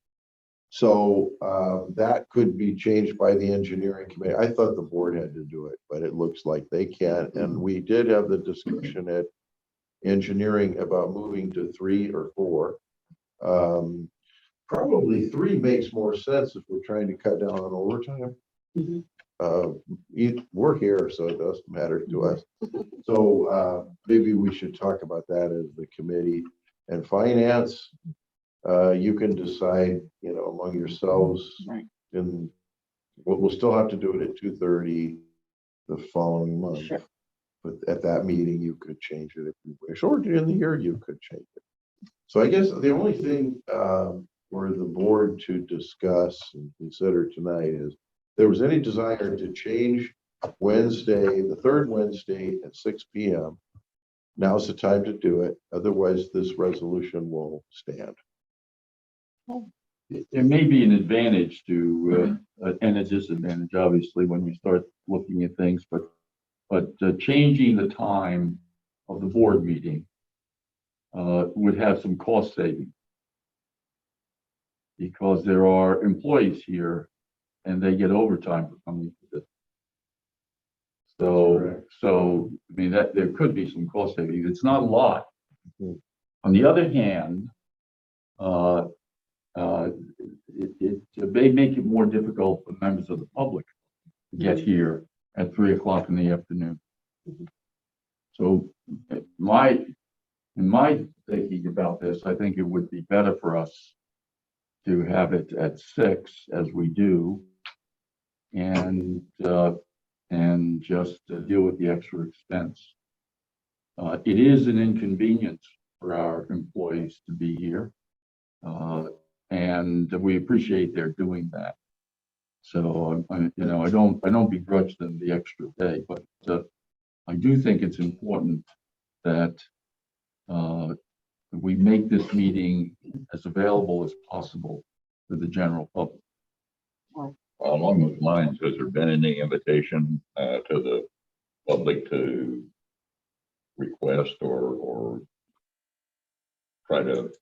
So that could be changed by the engineering committee. I thought the board had to do it, but it looks like they can. And we did have the discussion at engineering about moving to 3 or 4. Probably 3 makes more sense if we're trying to cut down on overtime. We're here, so it doesn't matter to us. So maybe we should talk about that as the committee. And finance, you can decide, among yourselves. Right. And we'll still have to do it at 2:30 the following month. Sure. But at that meeting, you could change it if you wish, or in the year you could change it. So I guess the only thing for the board to discuss and consider tonight is if there was any desire to change Wednesday, the 3rd Wednesday at 6 p.m. Now's the time to do it. Otherwise, this resolution will stand. There may be an advantage to, and a disadvantage, obviously, when we start looking at things, but changing the time of the board meeting would have some cost saving. Because there are employees here and they get overtime for coming to this. So, I mean, that there could be some cost savings. It's not a lot. On the other hand, it may make it more difficult for members of the public to get here at 3 o'clock in the afternoon. So in my thinking about this, I think it would be better for us to have it at 6 as we do and just deal with the extra expense. It is an inconvenience for our employees to be here. And we appreciate their doing that. So, I don't begrudge them the extra day, but I do think it's important that we make this meeting as available as possible to the general public. Along those lines, has there been any invitation to the public to request or try to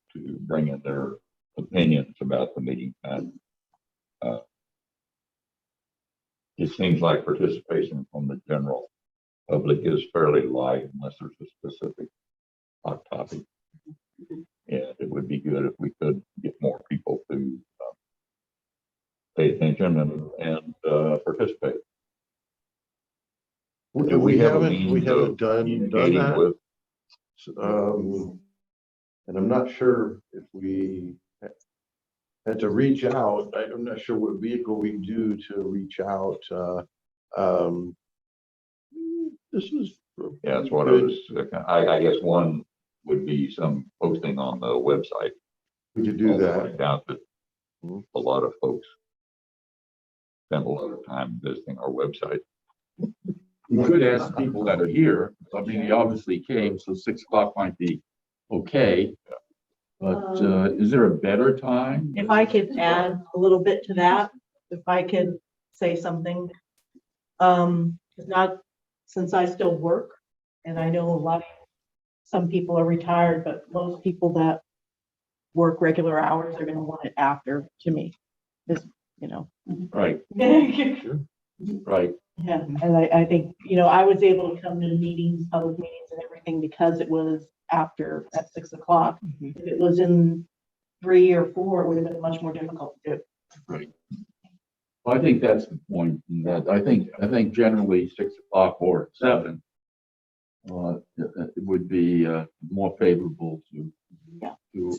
bring in their opinions about the meeting time? It seems like participation from the general public is fairly light unless there's a specific hot topic. And it would be good if we could get more people to pay attention and participate. Do we have a means We haven't of done communicating that. with? And I'm not sure if we had to reach out. I'm not sure what vehicle we do to reach out. This was. Yeah, that's what I was, I guess one would be some posting on the website. We could do I that. doubt that a lot of folks spend a lot of time visiting our website. You could ask people that are here. I mean, he obviously came, so 6 o'clock might be okay. But is there a better time? If I could add a little bit to that, if I could say something. Not since I still work, and I know some people are retired, but most people that work regular hours are gonna want it after, to me. Right, right. Yeah, and I think, I was able to come to meetings, public meetings and everything because it was after at 6 o'clock. If it was in 3 or 4, it would have been much more difficult to do. Right. Well, I think that's the point, in that I think generally 6 o'clock or 7 it would be more favorable to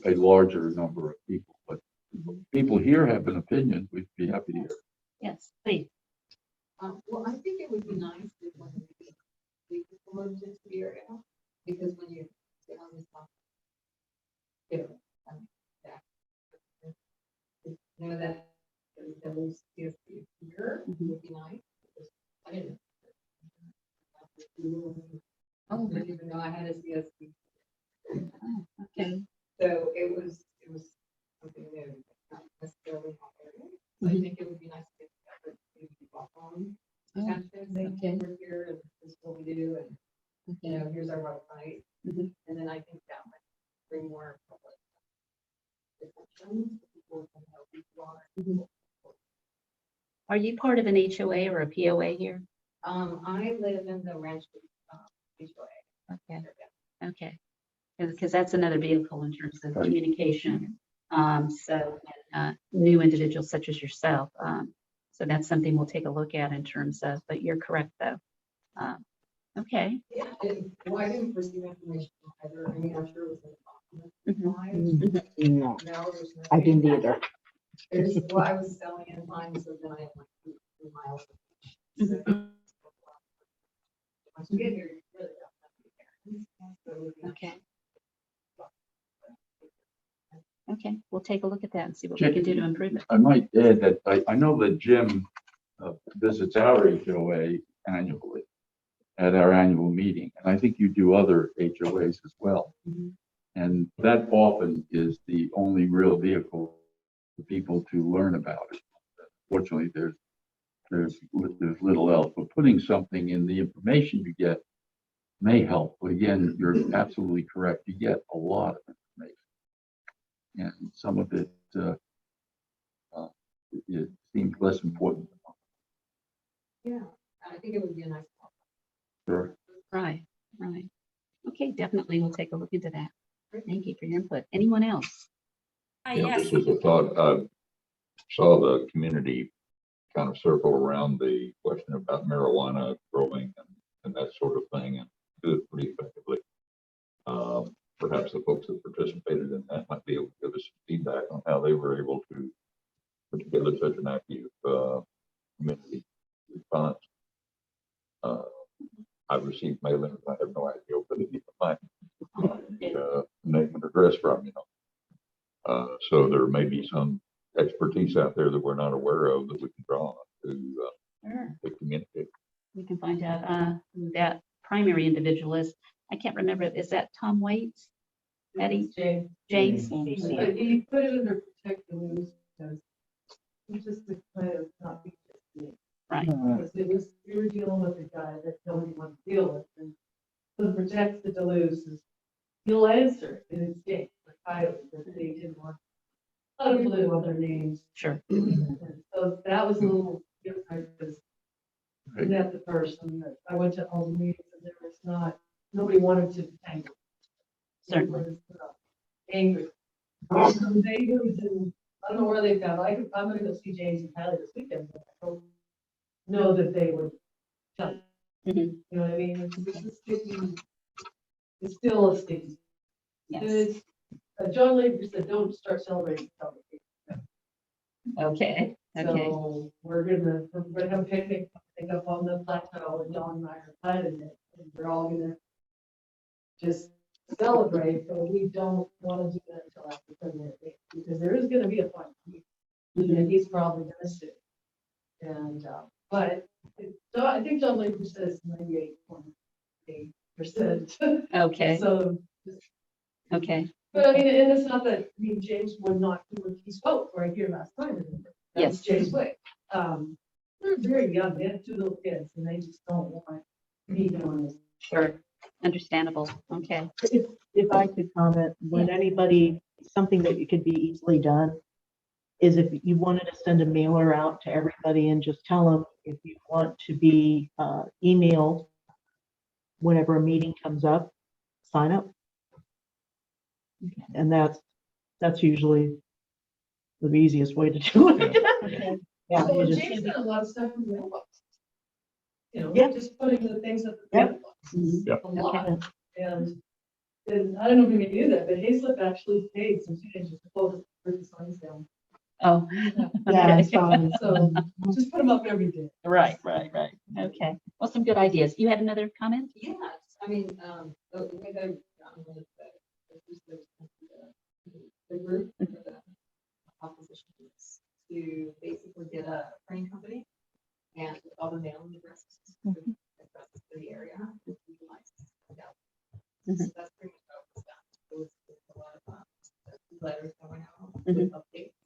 a larger number of people. But people here have an opinion, we'd be happy to hear. Yes, please. Well, I think it would be nice if when we promoted into the area, because when you get on this topic, that those here would be nice. I didn't. I didn't even know I had a CSP. Okay. So it was something new, not necessarily hot area. So I think it would be nice to get together, maybe walk on. Okay. We're here and this is what we do and, here's our website. And then I think that might bring more public attention. People can help people are. Are you part of an HOA or a POA here? I live in the Ranch HOA. Okay. Okay. Because that's another vehicle in terms of communication. So new individuals such as yourself. So that's something we'll take a look at in terms of, but you're correct though. Okay. Yeah, I didn't receive information from either. I mean, I'm sure it was in the document. No, No, there's no. I didn't either. I was selling in line, so then I had like 2 miles. Once you get here, you really don't have to be there. Okay. Okay, we'll take a look at that and see what we can do to improve it. I might add that I know that Jim visits our HOA annually at our annual meeting, and I think you do other HOAs as well. And that often is the only real vehicle for people to learn about it. Fortunately, there's little else, but putting something in the information you get may help. But again, you're absolutely correct. You get a lot of information. And some of it, it seems less important. Yeah, I think it would be a nice. Sure. Right, right. Okay, definitely we'll take a look into that. Thank you for your input. Anyone else? Yeah, this was a thought. I saw the community kind of circle around the question about marijuana growing and that sort of thing, and do it pretty effectively. Perhaps the folks that participated in that might be able to give us some feedback on how they were able to put together such an active community response. I've received mailings. I have no idea where to get my name and address from, so there may be some expertise out there that we're not aware of that we can draw on to communicate. We can find out who that primary individual is. I can't remember. Is that Tom Waits? Eddie? James? But he put it under protect the news because he just to kind of not be just me. Right. Because it was, we were dealing with a guy that nobody wanted to deal with, and to protect the Duluth is, he'll answer, and it's Jake, like Kyle, but they didn't want other people didn't want their names. Sure. And so that was a little different because I met the person that I went to all the meetings and there was not, nobody wanted to tangle. Certainly. Everyone was, angry. Some neighbors and I don't know where they've got, I'm gonna go see James and Kylie this weekend, but I don't know that they would jump. Mhm. You know what I mean? It's a sticky, it's still a sticky. And Yes. it's, John Labour said, don't start celebrating. Okay. Okay. So we're gonna have a picnic, I think up on the plateau, and John and I are planning it, and we're all gonna just celebrate, but we don't wanna do that until after President Day, because there is gonna be a fight. And he's probably gonna sue. And, but I think John Labour says 98.8%. Okay. So, Okay. but I mean, and it's not that, I mean, James would not, he spoke right here last time. Remember? That was Yes. James Wick. They're very young, they have 2 little kids, and they just don't want me doing this. Sure. Understandable. Okay. If I could comment, when anybody, something that could be easily done is if you wanted to send a mailer out to everybody and just tell them if you want to be emailed whenever a meeting comes up, sign up. And that's usually the easiest way to do it. Yeah, Well, you just- James did a lot of stuff in the mailbox. Yeah. Just putting the things up the Yeah. mailbox. Yeah. A lot. And I don't know if we can do that, but Hayslip actually paid some changes to close the signs down. Oh. Yeah, Okay. So just put them up every day. Right. Okay. Well, some good ideas. You had another comment? Yes, I mean, the way that the group for the opposition is to basically get a train company and all the mailing addresses across the area. And utilize that. So that's pretty much what was done. It was a lot of letters going out with updates.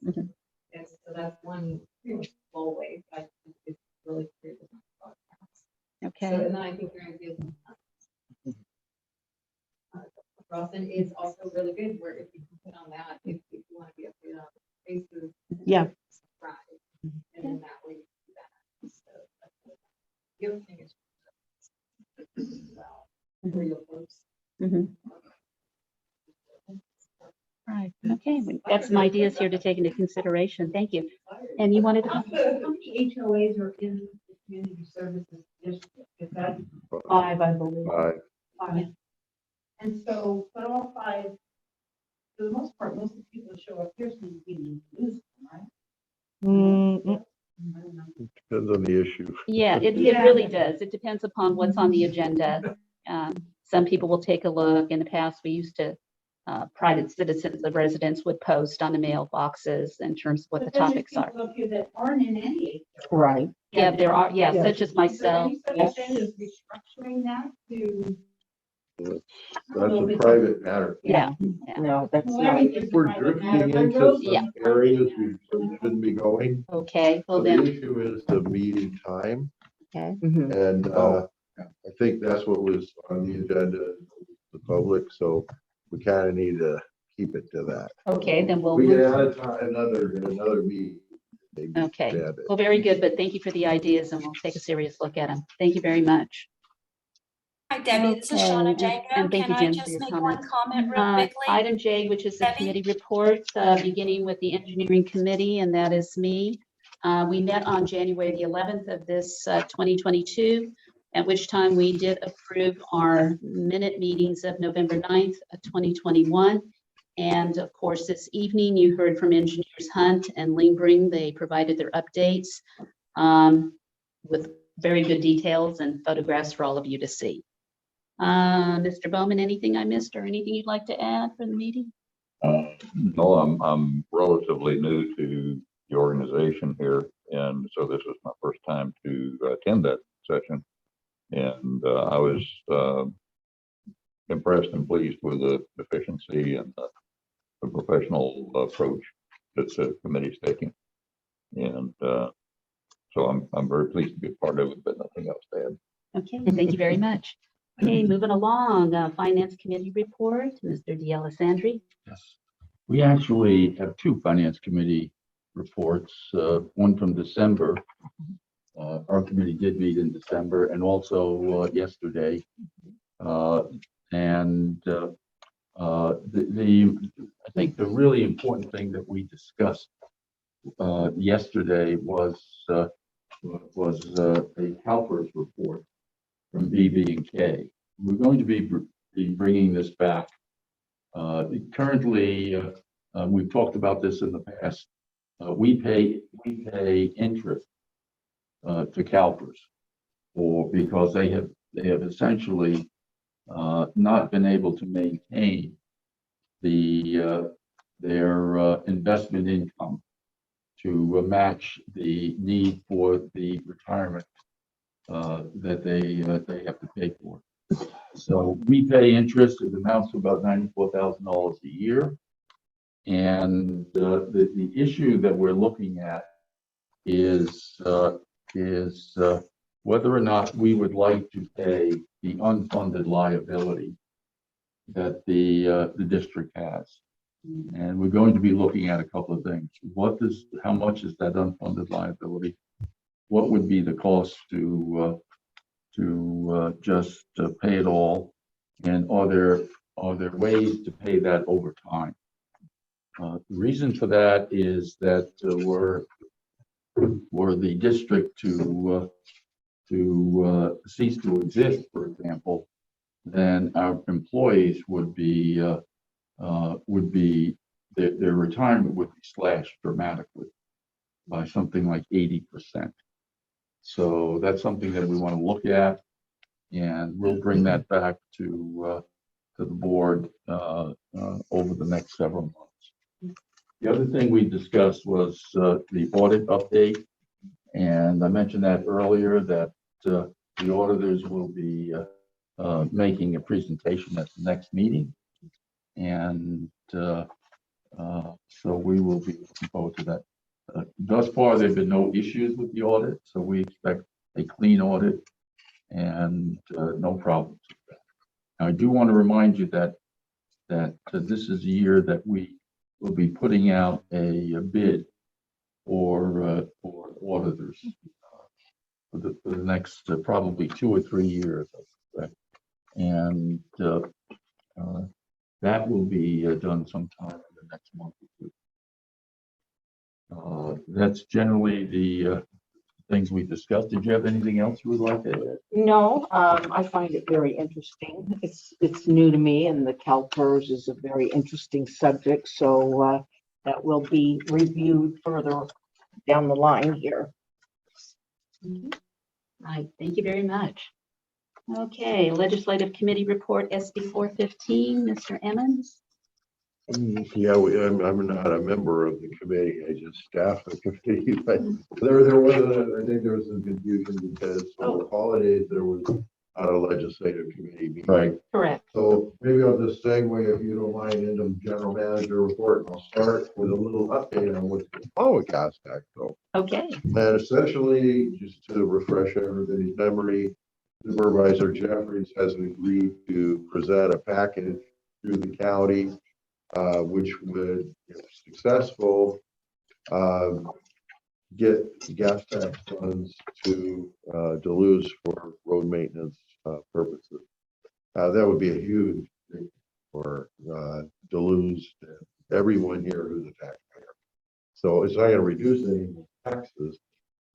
And so that's one pretty much full way, but I think it's really clear with my podcast. So, Okay. and then I think very good. Rawson is also really good where if you can put on that, if you want to be updated on Facebook. Yeah. Subscribe, and then that way you can do that. So that's what- the other thing is. Where you'll post. Mhm. Right. Okay. We've got some ideas here to take into consideration. Thank you. And you wanted to, How many HOAs are in the community services district? Is that 5, I believe. 5? And so, but all 5, for the most part, most of the people that show up here seem to be losing, right? Mm, Depends on the issue. yeah, it really does. It depends upon what's on the agenda. Some people will take a look. In the past, we used to, private citizens, the residents would post on the mailboxes in terms of what the topics are. Up here that aren't in any Right. Yeah, there are, yeah, Yeah. such as myself. Is restructuring that to That's a private matter. Yeah. No, that's Well, not. everything's We're private matter, drifting but into those- Yeah. some areas we shouldn't be going. Okay, well So the then, issue is the meeting time, okay, Mhm. and Oh. I think that's what was on the agenda, the public, so we kind of need to keep it to that. okay, then we'll We get move. out of time, another meeting. maybe Okay. stab it. Well, very good, but thank you for the ideas and we'll take a serious look at them. Thank you very much. Hi Debbie, this is Shauna Okay, Jango. and thank Can you, I Jen, for just your make comments. one comment real quickly? Item J, which is the Debbie? committee reports, beginning with the engineering committee, and that is me. We met on January the 11th of this 2022, at which time we did approve our minute meetings of November 9th of 2021. And of course, this evening you heard from engineers Hunt and Lingering. They provided their updates with very good details and photographs for all of you to see. Mr. Bowman, anything I missed or anything you'd like to add for the meeting? No, I'm relatively new to the organization here, and so this is my first time to attend that session. And I was impressed and pleased with the efficiency and the professional approach that the committee's taking. And so I'm very pleased to be a part of it, but nothing else to add. Okay, thank you very much. Okay, moving along, Finance Committee report, Mr. D'Alessandri. Yes. We actually have two finance committee reports, one from December. Our committee did meet in December and also yesterday. I think the really important thing that we discussed yesterday was a CalPERS report from BB&K. We're going to be bringing this back. Currently, we've talked about this in the past. We pay interest to CalPERS because they have essentially not been able to maintain their investment income to match the need for the retirement that they have to pay for. So we pay interest. It amounts to about $94,000 a year. And the issue that we're looking at is whether or not we would like to pay the unfunded liability that the district has. And we're going to be looking at a couple of things. How much is that unfunded liability? What would be the cost to just pay it all? And are there ways to pay that over time? The reason for that is that were the district to cease to exist, for example, then our employees would be their retirement would be slashed dramatically by something like 80%. So that's something that we want to look at, and we'll bring that back to the board over the next several months. The other thing we discussed was the audit update, and I mentioned that earlier that the auditors will be making a presentation at the next meeting, and so we will be looking forward to that. Thus far, there have been no issues with the audit, so we expect a clean audit and no problems with that. Now, I do want to remind you that this is a year that we will be putting out a bid for auditors for the next probably 2 or 3 years, I suspect. And that will be done sometime in the next month or two. That's generally the things we discussed. Did you have anything else you would like to add? No, I find it very interesting. It's new to me, and the CalPERS is a very interesting subject. So that will be reviewed further down the line here. Right, thank you very much. Okay, Legislative Committee Report SB 415, Mr. Emmons. Yeah, I'm not a member of the committee. I just staff the committee, but there was I think there was some confusion because for the holidays there was not a legislative committee meeting. Right. Correct. So maybe I'll just segue, if you don't mind, into general manager report, and I'll start with a little update on what's going on with Gas Tax. So, Okay. and essentially, just to refresh everybody's memory, Supervisor Jeffries has agreed to present a package through the county, which would, if successful, get gas tax funds to Duluth for road maintenance purposes. That would be a huge thing for Duluth and everyone here who's a taxpayer. So it's not going to reduce any taxes,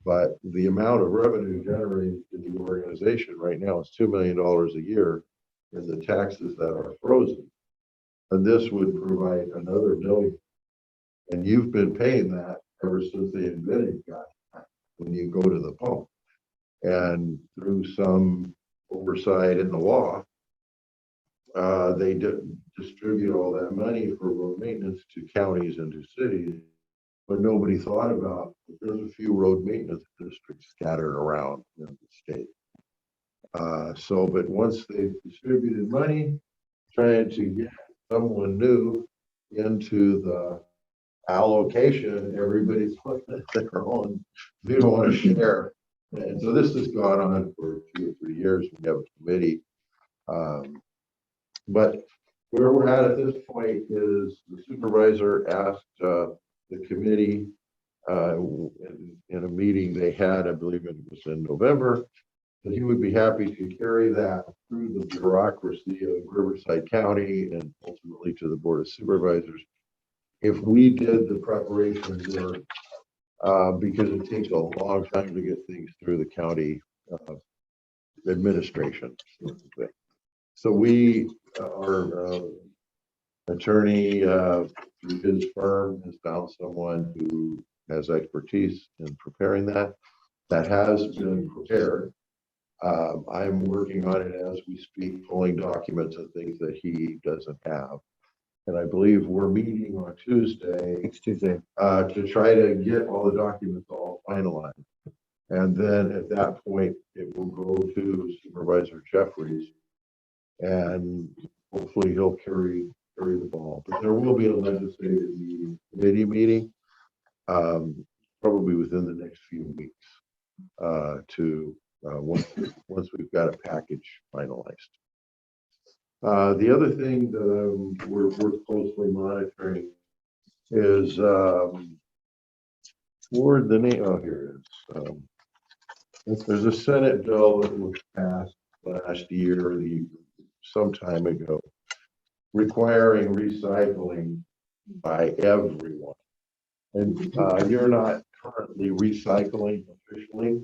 but the amount of revenue generated in the organization right now is $2 million a year in the taxes that are frozen. And this would provide another $1 million. And you've been paying that ever since they invented gas tax when you go to the pump. And through some oversight in the law, they distribute all that money for road maintenance to counties and to cities. But nobody thought about, there's a few road maintenance districts scattered around in the state. But once they've distributed money, trying to get someone new into the allocation, everybody's looking at their own, they don't want to share. And so this has gone on for 2 or 3 years. We have a committee. But where we're at this point is the supervisor asked the committee in a meeting they had, I believe it was in November, that he would be happy to carry that through the bureaucracy of Riverside County and ultimately to the Board of Supervisors. If we did the preparation work, because it takes a long time to get things through the county administration. So we, our attorney through his firm has found someone who has expertise in preparing that. That has been prepared. I'm working on it as we speak, pulling documents and things that he doesn't have. And I believe we're meeting on Tuesday. Next Tuesday. To try to get all the documents all finalized. And then at that point, it will go to Supervisor Jeffries. And hopefully he'll carry the ball. But there will be a legislative committee meeting, probably within the next few weeks, once we've got a package finalized. The other thing that we're closely monitoring is where'd the name? Oh, here it is. There's a Senate bill that was passed last year, some time ago, requiring recycling by everyone. And you're not currently recycling officially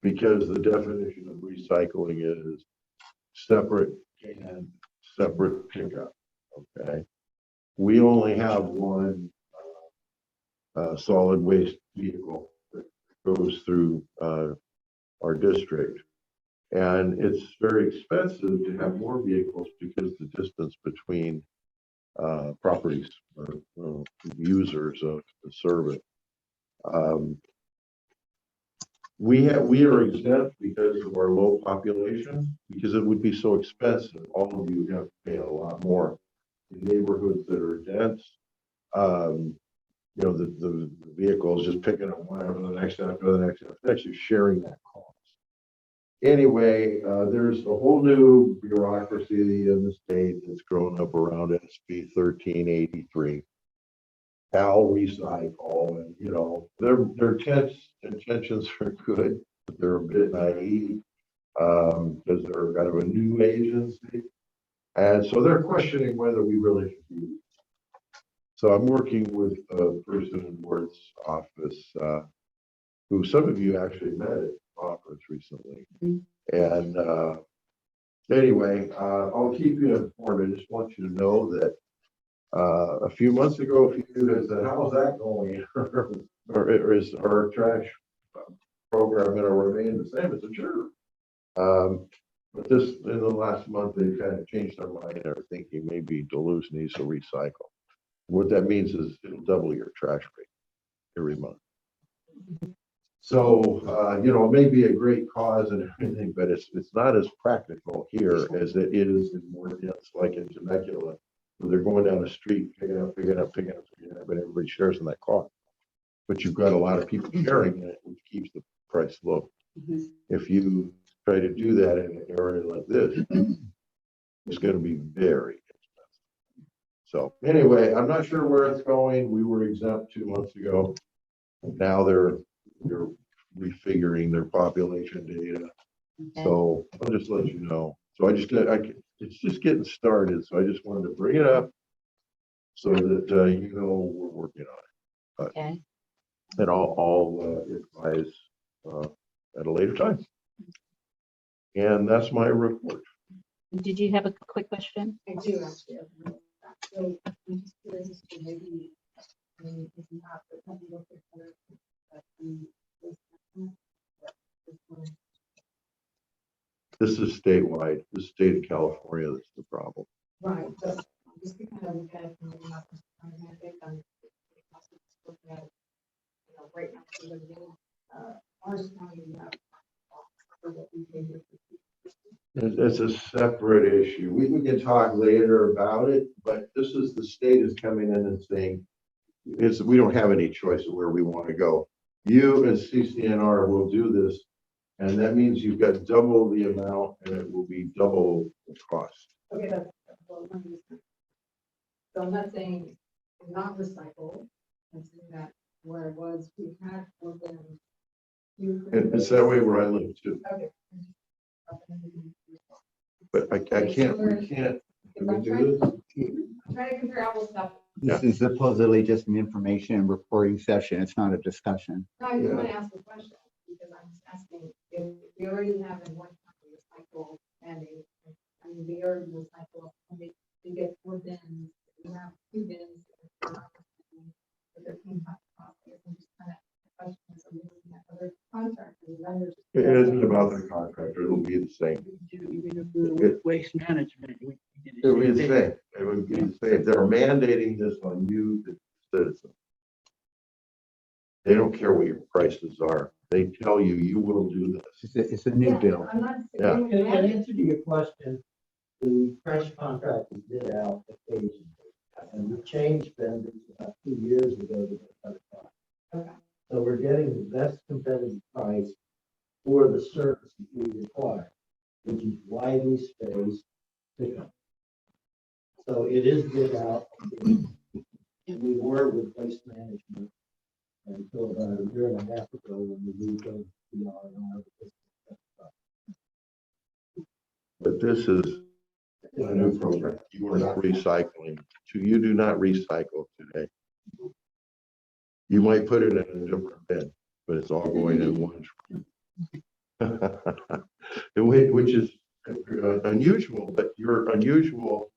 because the definition of recycling is separate and separate pickup. Okay. We only have one solid waste vehicle that goes through our district. And it's very expensive to have more vehicles because the distance between properties or users of the service. We are exempt because of our low population, because it would be so expensive. All of you have to pay a lot more. In neighborhoods that are dense, the vehicle is just picking up one after the next after the next. It's actually sharing that cost. Anyway, there's a whole new bureaucracy in the state that's grown up around SB 1383. Cal Recycle, and their intentions are good, but they're a bit naive because they're kind of a new agency, and so they're questioning whether we really should be. So I'm working with a person in Ward's office, who some of you actually met at conference recently, and anyway, I'll keep you informed. I just want you to know that. A few months ago, a few people said, how's that going? or is our trash program going to remain the same? I said, sure. But this, in the last month, they've kind of changed their mind. They're thinking maybe Duluth needs to recycle. What that means is it'll double your trash rate every month. So, it may be a great cause and everything, but it's not as practical here as it is in more dense, like in Temecula, where they're going down the street, picking up, but everybody shares in that cost. But you've got a lot of people sharing in it, which keeps the price low. If you try to do that in an area like this, it's going to be very expensive. So anyway, I'm not sure where it's going. We were exempt 2 months ago. Now they're refiguring their population data. So I'll just let you know. So it's just getting started. So I just wanted to bring it up so that we're working on it. Okay. And I'll advise at a later time. And that's my report. Did you have a quick question? I do actually. So I'm just curious as to maybe, if you have the company look at other, This is statewide. The state of California, that's the problem. right, but just to kind of look at it from the map, I think I'm looking at, right now, so they're getting, ours county, we have for what we pay here. It's a separate issue. We can talk later about it, but this is the state is coming in and saying, we don't have any choice of where we want to go. You as CCNR will do this, and that means you've got double the amount and it will be double the cost. Okay, that's what I'm understanding. So I'm not saying not recycle, I'm saying that where it was, we had for them. And it's that way where I live too. Okay. But we can't do this. I'm trying to compare apples to apples. This is supposedly just an information and reporting session. It's not a discussion. No, I just want to ask a question, because I'm just asking, if we already have in one company recycle and we already recycle, and we get 4 bins, we have 2 bins. But they're paying hot costs. I'm just kind of questions of looking at other contractors, vendors. It isn't about the contractor. It'll be the same. Waste management. It would be the same. It would be the same. They're mandating this on you, the citizen. They don't care what your prices are. They tell you, you will do this. It's a new bill. I'm not. Yeah. In answer to your question, the French contract was bid out occasionally, and we changed vendors about 2 years ago to the other product. Okay. So we're getting the best competitive price for the service that we require, which is widely spaced pickup. So it is bid out. We were with Waste Management until about a year and a half ago when we moved over to R&R. But this is a new program. You are not recycling. You do not recycle today. You might put it in a different bin, but it's all going in one. Which is unusual, but you're unusual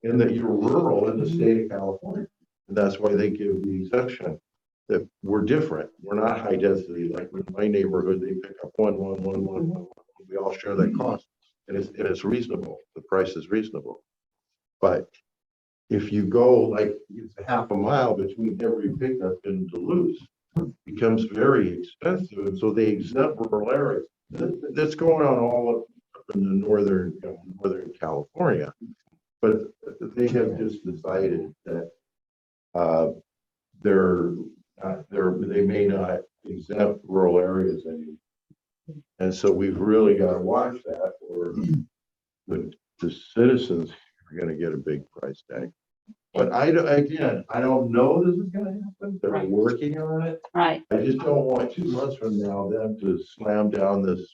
in that you're rural in the state of California. And that's why they give the exception that we're different. We're not high density. Like in my neighborhood, they pick up one. We all share that cost. And it's reasonable. The price is reasonable. But if you go like it's a half a mile between every pickup in Duluth, it becomes very expensive. And so they exempt rural areas. That's going on all up in the northern California. But they have just decided that they may not exempt rural areas anymore. And so we've really got to watch that, or the citizens are going to get a big price tag. But I don't know this is going to happen. They're working on it. Right. I just don't want 2 months from now them to slam down this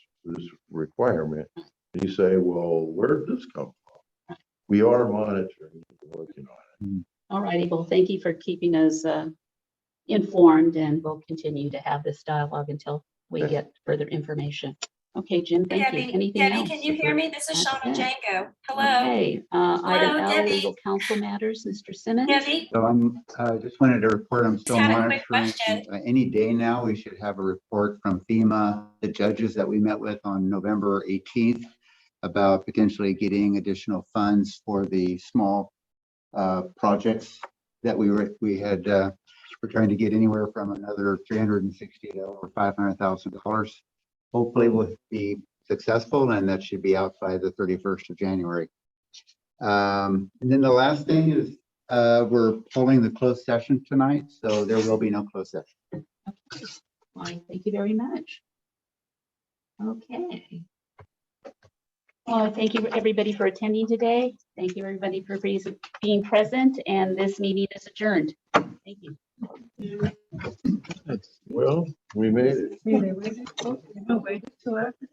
requirement. And you say, well, where did this come from? We are monitoring, working on it. All righty. Well, thank you for keeping us informed, and we'll continue to have this dialogue until we get further information. Okay, Jim, thank you. Anything Debbie, else? can you hear me? This is Shauna Okay. Django. Hello. Okay, item L, Debbie. legal counsel matters, Mr. Simmons. Debbie, So I'm, just wanted to report, I'm still Just had a quick monitoring. question. Any day now, we should have a report from FEMA, the judges that we met with on November 18th, about potentially getting additional funds for the small projects that we had We're trying to get anywhere from another 360 to over $500,000. Hopefully we'll be successful, and that should be out by the 31st of January. And then the last thing is, we're pulling the closed session tonight, so there will be no closed session. Why, thank you very much. Okay. Well, thank you, everybody, for attending today. Thank you, everybody, for being present, and this meeting is adjourned. Thank you. Well, we made it. Yeah, they waited till after